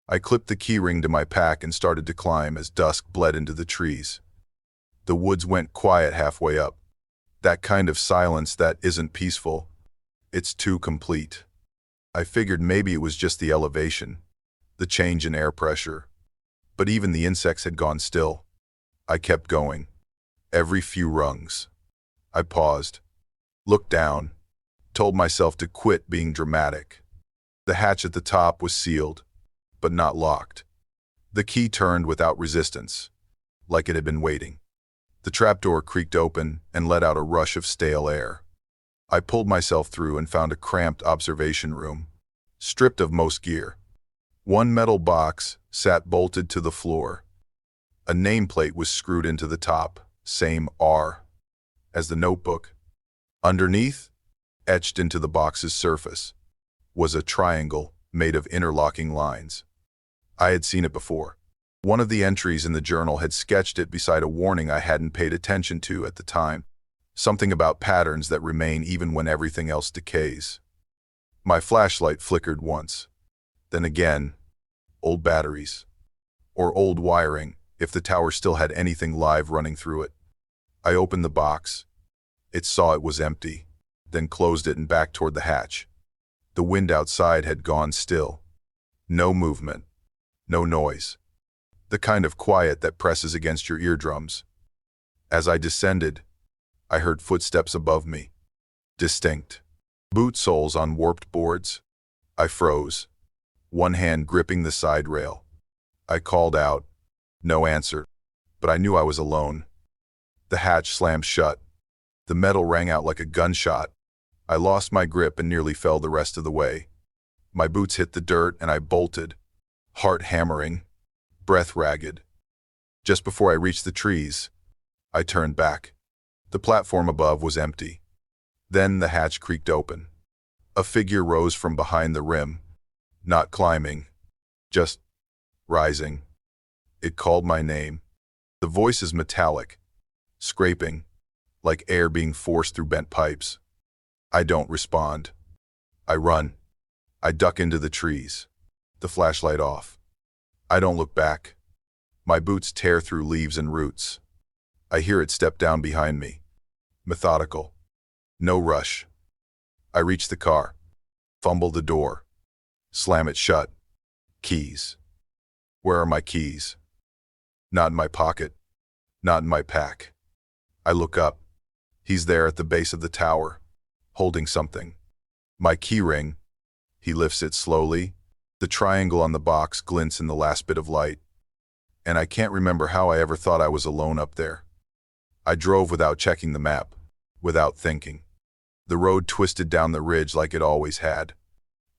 I clipped the key ring to my pack and started to climb as dusk bled into the trees. The woods went quiet halfway up. That kind of silence that isn't peaceful. It's too complete. I figured maybe it was just the elevation, the change in air pressure. But even the insects had gone still. I kept going. Every few rungs. I paused, looked down, told myself to quit being dramatic. The hatch at the top was sealed, but not locked. The key turned without resistance, like it had been waiting. The trapdoor creaked open and let out a rush of stale air. I pulled myself through and found a cramped observation room, stripped of most gear. One metal box sat bolted to the floor. A nameplate was screwed into the top, same R as the notebook. Underneath, etched into the box's surface, was a triangle made of interlocking lines. I had seen it before. One of the entries in the journal had sketched it beside a warning I hadn't paid attention to at the time. Something about patterns that remain even when everything else decays. My flashlight flickered once. Then again, old batteries. Or old wiring, if the tower still had anything live running through it. I opened the box. It saw it was empty, then closed it and backed toward the hatch. The wind outside had gone still. No movement. No noise. The kind of quiet that presses against your eardrums. As I descended, I heard footsteps above me. Distinct. Boot soles on warped boards. I froze, one hand gripping the side rail. I called out. No answer. But I knew I was alone. The hatch slammed shut. The metal rang out like a gunshot. I lost my grip and nearly fell the rest of the way. My boots hit the dirt and I bolted, heart hammering, breath ragged. Just before I reached the trees, I turned back. The platform above was empty. Then the hatch creaked open. A figure rose from behind the rim, not climbing, just rising. It called my name. The voice is metallic, scraping, like air being forced through bent pipes. I don't respond. I run. I duck into the trees, the flashlight off. I don't look back. My boots tear through leaves and roots. I hear it step down behind me. Methodical. No rush. I reach the car, fumble the door, slam it shut. Keys. Where are my keys? Not in my pocket. Not in my pack. I look up. He's there at the base of the tower, holding something. My key ring. He lifts it slowly. The triangle on the box glints in the last bit of light. And I can't remember how I ever thought I was alone up there. I drove without checking the map, without thinking. The road twisted down the ridge like it always had.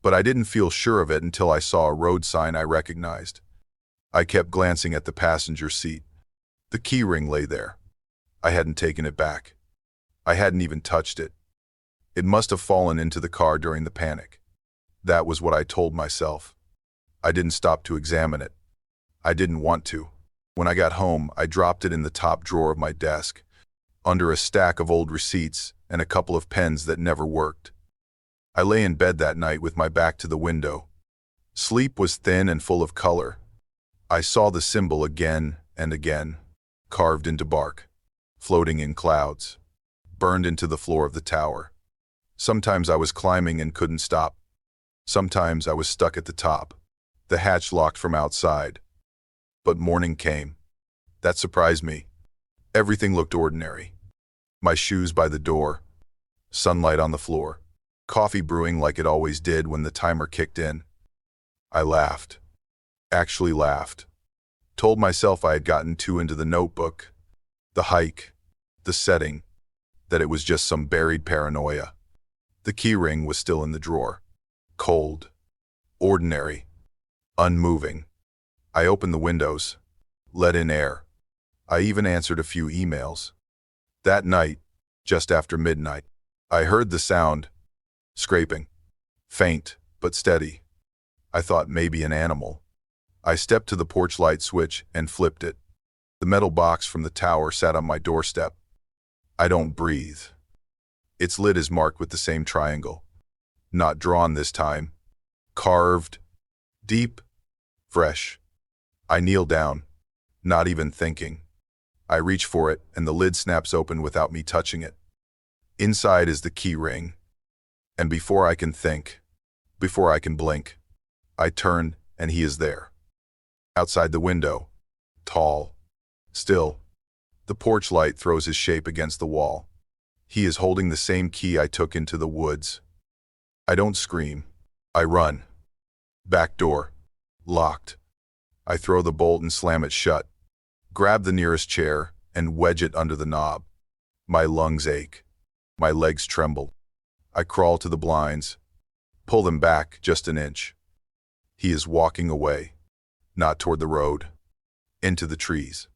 But I didn't feel sure of it until I saw a road sign I recognized. I kept glancing at the passenger seat. The key ring lay there. I hadn't taken it back. I hadn't even touched it. It must have fallen into the car during the panic. That was what I told myself. I didn't stop to examine it. I didn't want to. When I got home, I dropped it in the top drawer of my desk, under a stack of old receipts and a couple of pens that never worked. I lay in bed that night with my back to the window. Sleep was thin and full of color. I saw the symbol again and again, carved into bark, floating in clouds, burned into the floor of the tower. Sometimes I was climbing and couldn't stop. Sometimes I was stuck at the top, the hatch locked from outside. But morning came. That surprised me. Everything looked ordinary. My shoes by the door, sunlight on the floor, coffee brewing like it always did when the timer kicked in. I laughed. Actually laughed. Told myself I had gotten too into the notebook, the hike, the setting, that it was just some buried paranoia. The key ring was still in the drawer. Cold. Ordinary. Unmoving. I opened the windows, let in air. I even answered a few emails. That night, just after midnight, I heard the sound, scraping, faint but steady. I thought maybe an animal. I stepped to the porch light switch and flipped it. The metal box from the tower sat on my doorstep. I don't breathe. Its lid is marked with the same triangle. Not drawn this time. Carved. Deep. Fresh. I kneel down, not even thinking. I reach for it, and the lid snaps open without me touching it. Inside is the key ring. And before I can think, before I can blink, I turn, and he is there. Outside the window, tall, still. The porch light throws his shape against the wall. He is holding the same key I took into the woods. I don't scream. I run. Back door. Locked. I throw the bolt and slam it shut. Grab the nearest chair and wedge it under the knob. My lungs ache. My legs tremble. I crawl to the blinds. Pull them back just an inch. He is walking away. Not toward the road. Into the trees.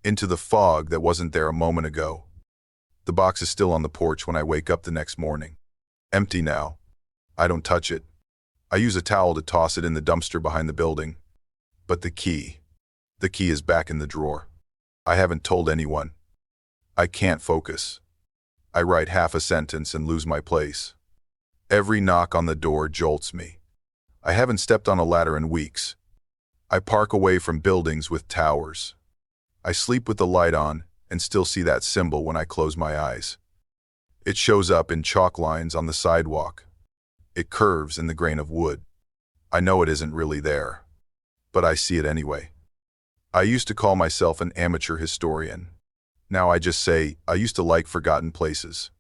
Into the fog that wasn't there a moment ago. The box is still on the porch when I wake up the next morning. Empty now. I don't touch it. I use a towel to toss it in the dumpster behind the building. But the key is back in the drawer. I haven't told anyone. I can't focus. I write half a sentence and lose my place. Every knock on the door jolts me. I haven't stepped on a ladder in weeks. I park away from buildings with towers. I sleep with the light on and still see that symbol when I close my eyes. It shows up in chalk lines on the sidewalk. It curves in the grain of wood. I know it isn't really there, but I see it anyway. I used to call myself an amateur historian. Now I just say I used to like forgotten places.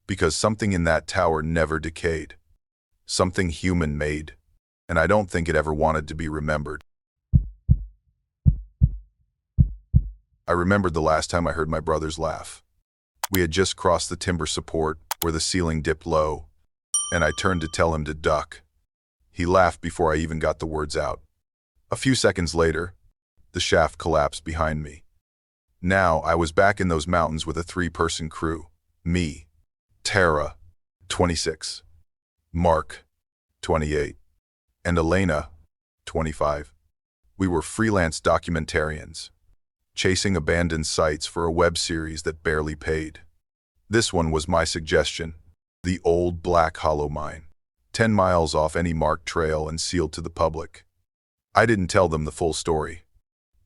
Because something in that tower never decayed. Something human made. And I don't think it ever wanted to be remembered. I remembered the last time I heard my brothers laugh. We had just crossed the timber support where the ceiling dipped low, and I turned to tell him to duck. He laughed before I even got the words out. A few seconds later, the shaft collapsed behind me. Now I was back in those mountains with a 3-person crew. Me, Tara, 26, Mark, 28, and Elena, 25. We were freelance documentarians, chasing abandoned sites for a web series that barely paid. This one was my suggestion, the old Black Hollow Mine, 10 miles off any marked trail and sealed to the public. I didn't tell them the full story,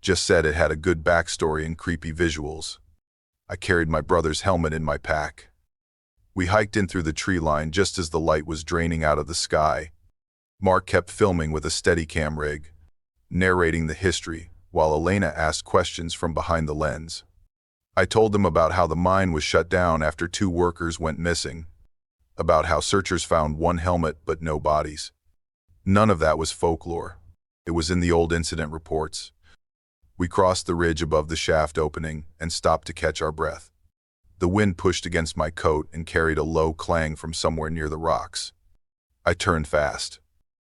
just said it had a good backstory and creepy visuals. I carried my brother's helmet in my pack. We hiked in through the tree line just as the light was draining out of the sky. Mark kept filming with a Steadicam rig, narrating the history, while Elena asked questions from behind the lens. I told them about how the mine was shut down after 2 workers went missing, about how searchers found 1 helmet but no bodies. None of that was folklore. It was in the old incident reports. We crossed the ridge above the shaft opening and stopped to catch our breath. The wind pushed against my coat and carried a low clang from somewhere near the rocks. I turned fast,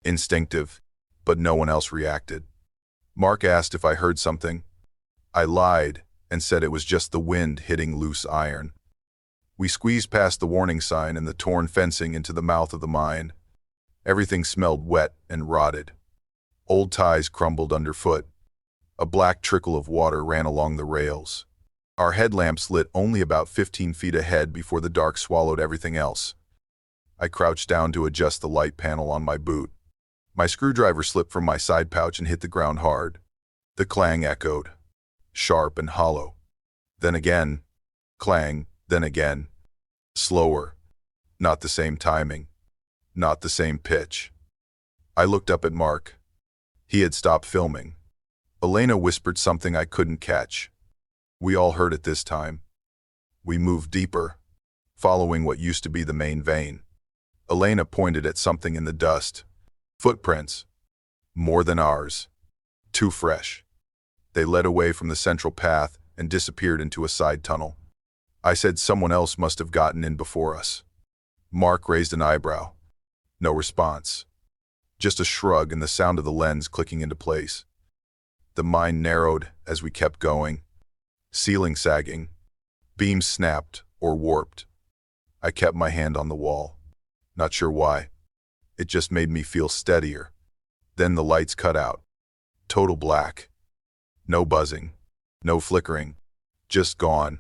instinctive, but no one else reacted. Mark asked if I heard something. I lied and said it was just the wind hitting loose iron. We squeezed past the warning sign and the torn fencing into the mouth of the mine. Everything smelled wet and rotted. Old ties crumbled underfoot. A black trickle of water ran along the rails. Our headlamps lit only about 15 feet ahead before the dark swallowed everything else. I crouched down to adjust the light panel on my boot. My screwdriver slipped from my side pouch and hit the ground hard. The clang echoed, sharp and hollow. Then again, clang, then again. Slower. Not the same timing. Not the same pitch. I looked up at Mark. He had stopped filming. Elena whispered something I couldn't catch. We all heard it this time. We moved deeper, following what used to be the main vein. Elena pointed at something in the dust. Footprints. More than ours. Too fresh. They led away from the central path and disappeared into a side tunnel. I said someone else must have gotten in before us. Mark raised an eyebrow. No response. Just a shrug and the sound of the lens clicking into place. The mine narrowed as we kept going. Ceiling sagging. Beams snapped or warped. I kept my hand on the wall. Not sure why. It just made me feel steadier. Then the lights cut out. Total black. No buzzing. No flickering. Just gone.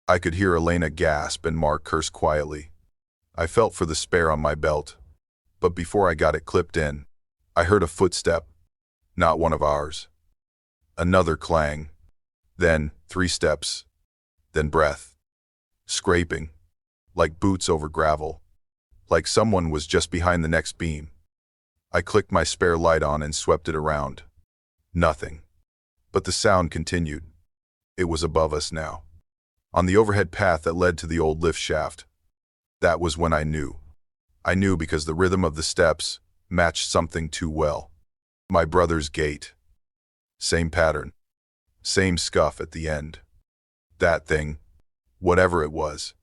I could hear Elena gasp and Mark curse quietly. I felt for the spare on my belt. But before I got it clipped in, I heard a footstep. Not one of ours. Another clang. Then 3 steps. Then breath. Scraping. Like boots over gravel. Like someone was just behind the next beam. I clicked my spare light on and swept it around. Nothing. But the sound continued. It was above us now. On the overhead path that led to the old lift shaft. That was when I knew. I knew because the rhythm of the steps matched something too well. My brother's gait. Same pattern. Same scuff at the end. That thing, whatever it was,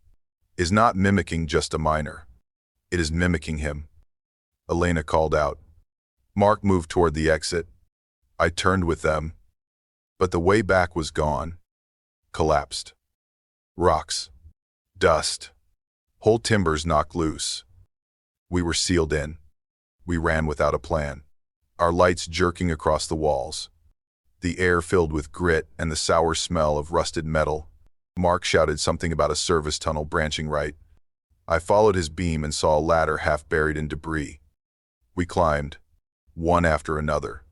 is not mimicking just a miner. It is mimicking him. Elena called out. Mark moved toward the exit. I turned with them. But the way back was gone. Collapsed. Rocks. Dust. Whole timbers knocked loose. We were sealed in. We ran without a plan. Our lights jerking across the walls. The air filled with grit and the sour smell of rusted metal. Mark shouted something about a service tunnel branching right. I followed his beam and saw a ladder half buried in debris. We climbed, one after another,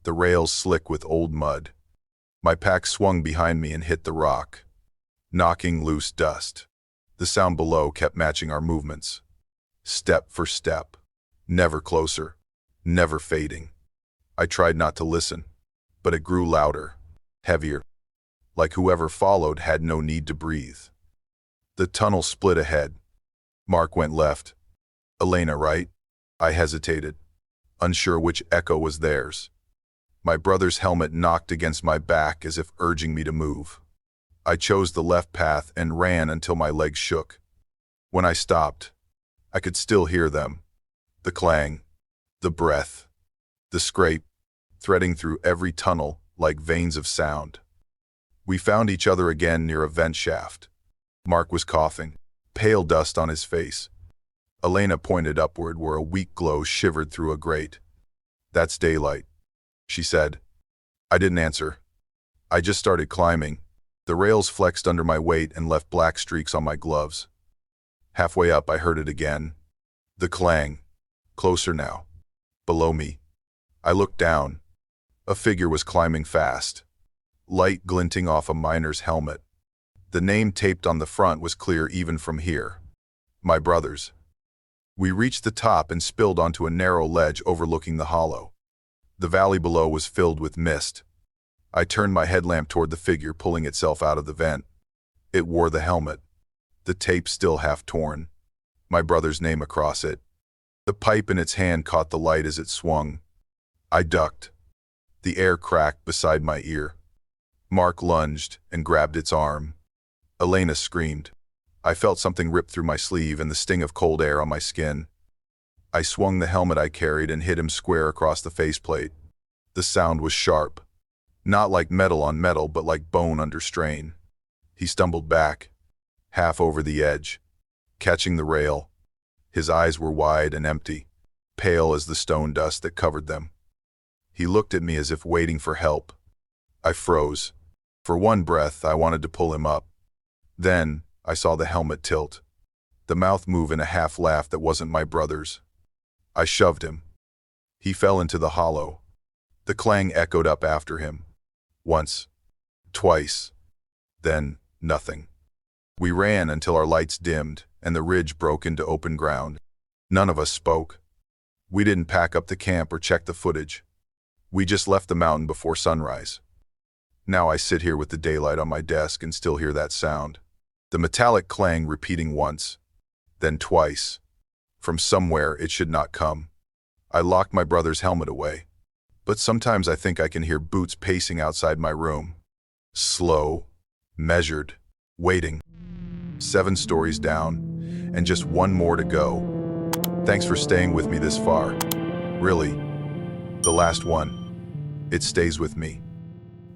the rails slick with old mud. My pack swung behind me and hit the rock, knocking loose dust. The sound below kept matching our movements, step for step, never closer, never fading. I tried not to listen, but it grew louder, heavier, like whoever followed had no need to breathe. The tunnel split ahead. Mark went left. Elena right? I hesitated, unsure which echo was theirs. My brother's helmet knocked against my back as if urging me to move. I chose the left path and ran until my legs shook. When I stopped, I could still hear them. The clang, the breath, the scrape, threading through every tunnel like veins of sound. We found each other again near a vent shaft. Mark was coughing, pale dust on his face. Elena pointed upward where a weak glow shivered through a grate. "That's daylight," she said. I didn't answer. I just started climbing. The rails flexed under my weight and left black streaks on my gloves. Halfway up, I heard it again. The clang. Closer now. Below me. I looked down. A figure was climbing fast, light glinting off a miner's helmet. The name taped on the front was clear even from here. My brother's. We reached the top and spilled onto a narrow ledge overlooking the hollow. The valley below was filled with mist. I turned my headlamp toward the figure pulling itself out of the vent. It wore the helmet, the tape still half torn, my brother's name across it. The pipe in its hand caught the light as it swung. I ducked. The air cracked beside my ear. Mark lunged and grabbed its arm. Elena screamed. I felt something rip through my sleeve and the sting of cold air on my skin. I swung the helmet I carried and hit him square across the faceplate. The sound was sharp. Not like metal on metal, but like bone under strain. He stumbled back, half over the edge, catching the rail. His eyes were wide and empty, pale as the stone dust that covered them. He looked at me as if waiting for help. I froze. For one breath, I wanted to pull him up. Then, I saw the helmet tilt, the mouth move in a half laugh that wasn't my brother's. I shoved him. He fell into the hollow. The clang echoed up after him. Once, twice, then nothing. We ran until our lights dimmed and the ridge broke into open ground. None of us spoke. We didn't pack up the camp or check the footage. We just left the mountain before sunrise. Now I sit here with the daylight on my desk and still hear that sound. The metallic clang repeating once, then twice. From somewhere it should not come. I locked my brother's helmet away. But sometimes I think I can hear boots pacing outside my room. Slow, measured, waiting. 7 stories down, and just one more to go. Thanks for staying with me this far. Really, the last one. It stays with me.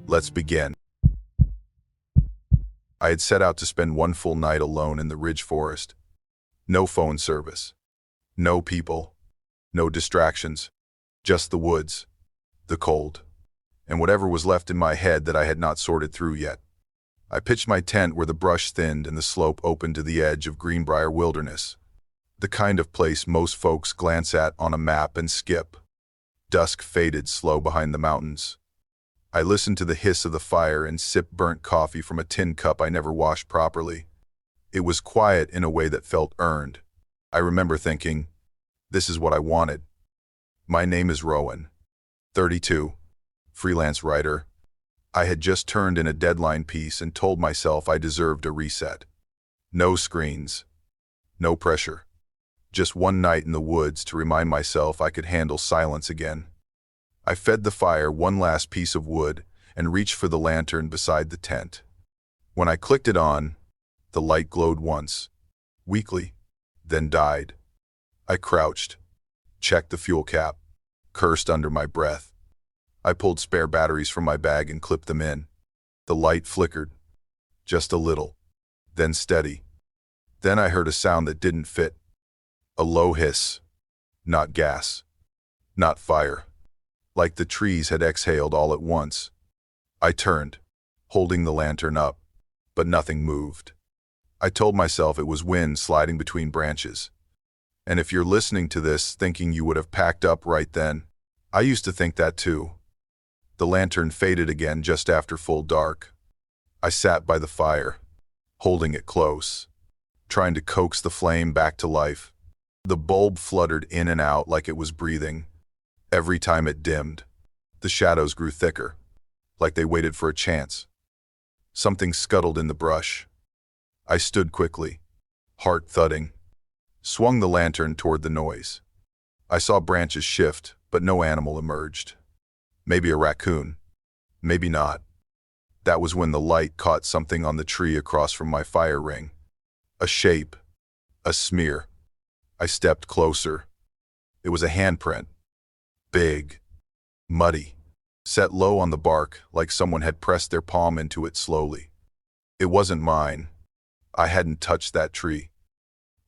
Let's begin. I had set out to spend one full night alone in the Ridge Forest. No phone service. No people. No distractions. Just the woods. The cold. And whatever was left in my head that I had not sorted through yet. I pitched my tent where the brush thinned and the slope opened to the edge of Greenbrier Wilderness. The kind of place most folks glance at on a map and skip. Dusk faded slow behind the mountains. I listened to the hiss of the fire and sipped burnt coffee from a tin cup I never washed properly. It was quiet in a way that felt earned. I remember thinking, this is what I wanted. My name is Rowan, 32, freelance writer. I had just turned in a deadline piece and told myself I deserved a reset. No screens, no pressure. Just one night in the woods to remind myself I could handle silence again. I fed the fire one last piece of wood and reached for the lantern beside the tent. When I clicked it on, the light glowed once, weakly, then died. I crouched, checked the fuel cap, cursed under my breath. I pulled spare batteries from my bag and clipped them in. The light flickered, just a little, then steady. Then I heard a sound that didn't fit. A low hiss, not gas, not fire. Like the trees had exhaled all at once. I turned, holding the lantern up. but nothing moved. I told myself it was wind sliding between branches. And if you're listening to this thinking you would have packed up right then, I used to think that too. The lantern faded again just after full dark. I sat by the fire, holding it close, trying to coax the flame back to life. The bulb fluttered in and out like it was breathing. Every time it dimmed, the shadows grew thicker, like they waited for a chance. Something scuttled in the brush. I stood quickly, heart thudding, swung the lantern toward the noise. I saw branches shift, but no animal emerged. Maybe a raccoon. Maybe not. That was when the light caught something on the tree across from my fire ring. A shape. A smear. I stepped closer. It was a handprint. Big. Muddy. Set low on the bark, like someone had pressed their palm into it slowly. It wasn't mine. I hadn't touched that tree.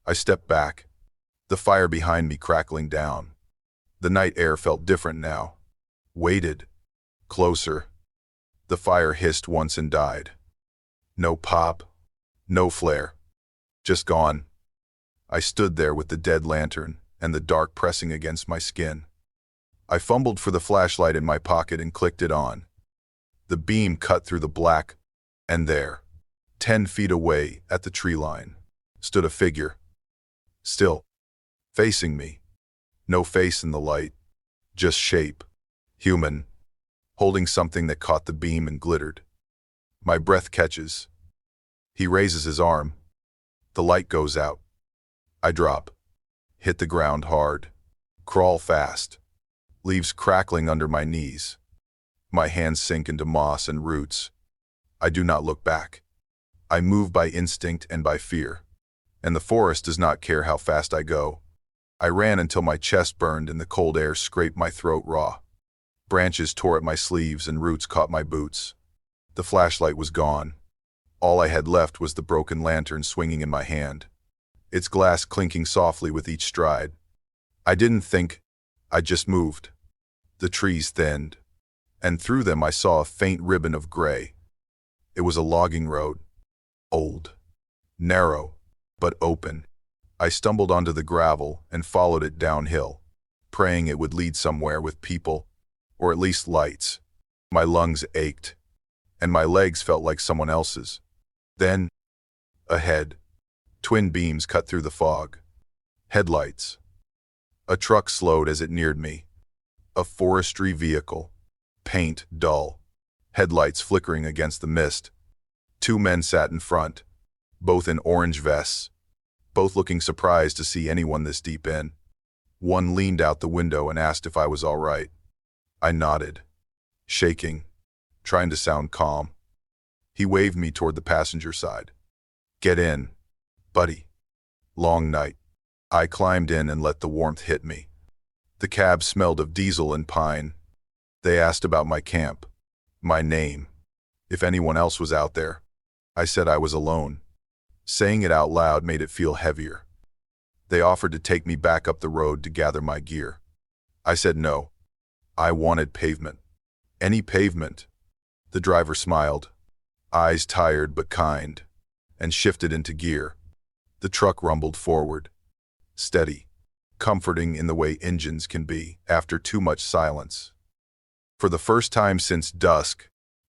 I stepped back, the fire behind me crackling down. The night air felt different now. Waited. Closer. The fire hissed once and died. No pop. No flare. Just gone. I stood there with the dead lantern and the dark pressing against my skin. I fumbled for the flashlight in my pocket and clicked it on. The beam cut through the black, and there, 10 feet away at the tree line, stood a figure. Still, facing me. No face in the light, just shape. Human, holding something that caught the beam and glittered. My breath catches. He raises his arm. The light goes out. I drop, hit the ground hard, crawl fast, leaves crackling under my knees. My hands sink into moss and roots. I do not look back. I move by instinct and by fear, and the forest does not care how fast I go. I ran until my chest burned and the cold air scraped my throat raw. Branches tore at my sleeves and roots caught my boots. The flashlight was gone. All I had left was the broken lantern swinging in my hand, its glass clinking softly with each stride. I didn't think, I just moved. The trees thinned, and through them I saw a faint ribbon of gray. It was a logging road. Old. Narrow, but open. I stumbled onto the gravel and followed it downhill, praying it would lead somewhere with people, or at least lights. My lungs ached, and my legs felt like someone else's. Then, ahead, twin beams cut through the fog. Headlights. A truck slowed as it neared me. A forestry vehicle. Paint dull. Headlights flickering against the mist. 2 men sat in front, both in orange vests, both looking surprised to see anyone this deep in. One leaned out the window and asked if I was all right. I nodded, shaking, trying to sound calm. He waved me toward the passenger side. Get in, buddy. Long night. I climbed in and let the warmth hit me. The cab smelled of diesel and pine. They asked about my camp, my name, if anyone else was out there. I said I was alone. Saying it out loud made it feel heavier. They offered to take me back up the road to gather my gear. I said no. I wanted pavement. Any pavement. The driver smiled, eyes tired but kind, and shifted into gear. The truck rumbled forward. Steady, comforting in the way engines can be after too much silence. For the first time since dusk,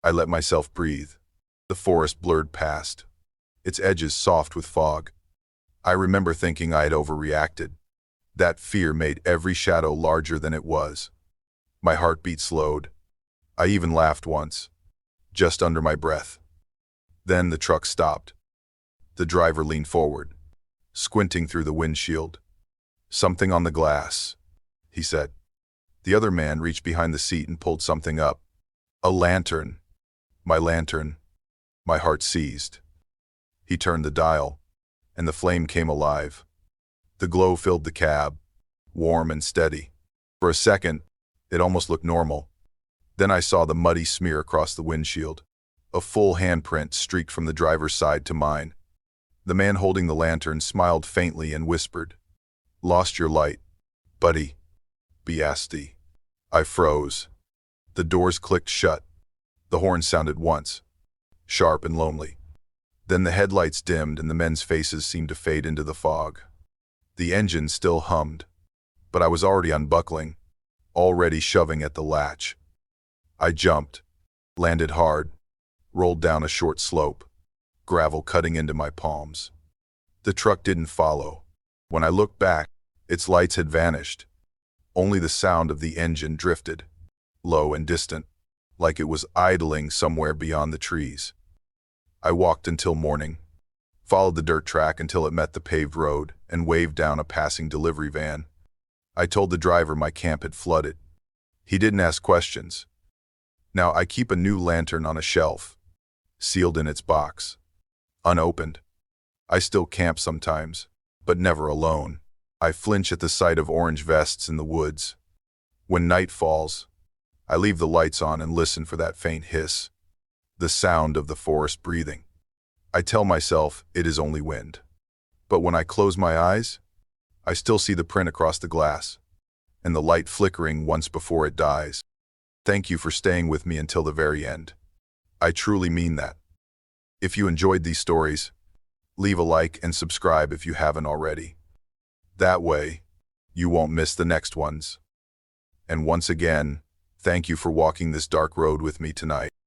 I let myself breathe. The forest blurred past, its edges soft with fog. I remember thinking I had overreacted. That fear made every shadow larger than it was. My heartbeat slowed. I even laughed once, just under my breath. Then the truck stopped. The driver leaned forward, squinting through the windshield. Something on the glass, he said. The other man reached behind the seat and pulled something up. A lantern. My lantern. My heart seized. He turned the dial, and the flame came alive. The glow filled the cab, warm and steady. For a second, it almost looked normal. Then I saw the muddy smear across the windshield. A full handprint streaked from the driver's side to mine. The man holding the lantern smiled faintly and whispered, "Lost your light, buddy. Biasti." I froze. The doors clicked shut. The horn sounded once, sharp and lonely. Then the headlights dimmed and the men's faces seemed to fade into the fog. The engine still hummed, but I was already unbuckling, already shoving at the latch. I jumped, landed hard, rolled down a short slope, gravel cutting into my palms. The truck didn't follow. When I looked back, its lights had vanished. Only the sound of the engine drifted, low and distant, like it was idling somewhere beyond the trees. I walked until morning, followed the dirt track until it met the paved road, and waved down a passing delivery van. I told the driver my camp had flooded. He didn't ask questions. Now I keep a new lantern on a shelf, sealed in its box, unopened. I still camp sometimes, but never alone. I flinch at the sight of orange vests in the woods. When night falls, I leave the lights on and listen for that faint hiss, the sound of the forest breathing. I tell myself it is only wind. But when I close my eyes, I still see the print across the glass, and the light flickering once before it dies. Thank you for staying with me until the very end. I truly mean that. If you enjoyed these stories, leave a like and subscribe if you haven't already. That way, you won't miss the next ones. And once again, thank you for walking this dark road with me tonight.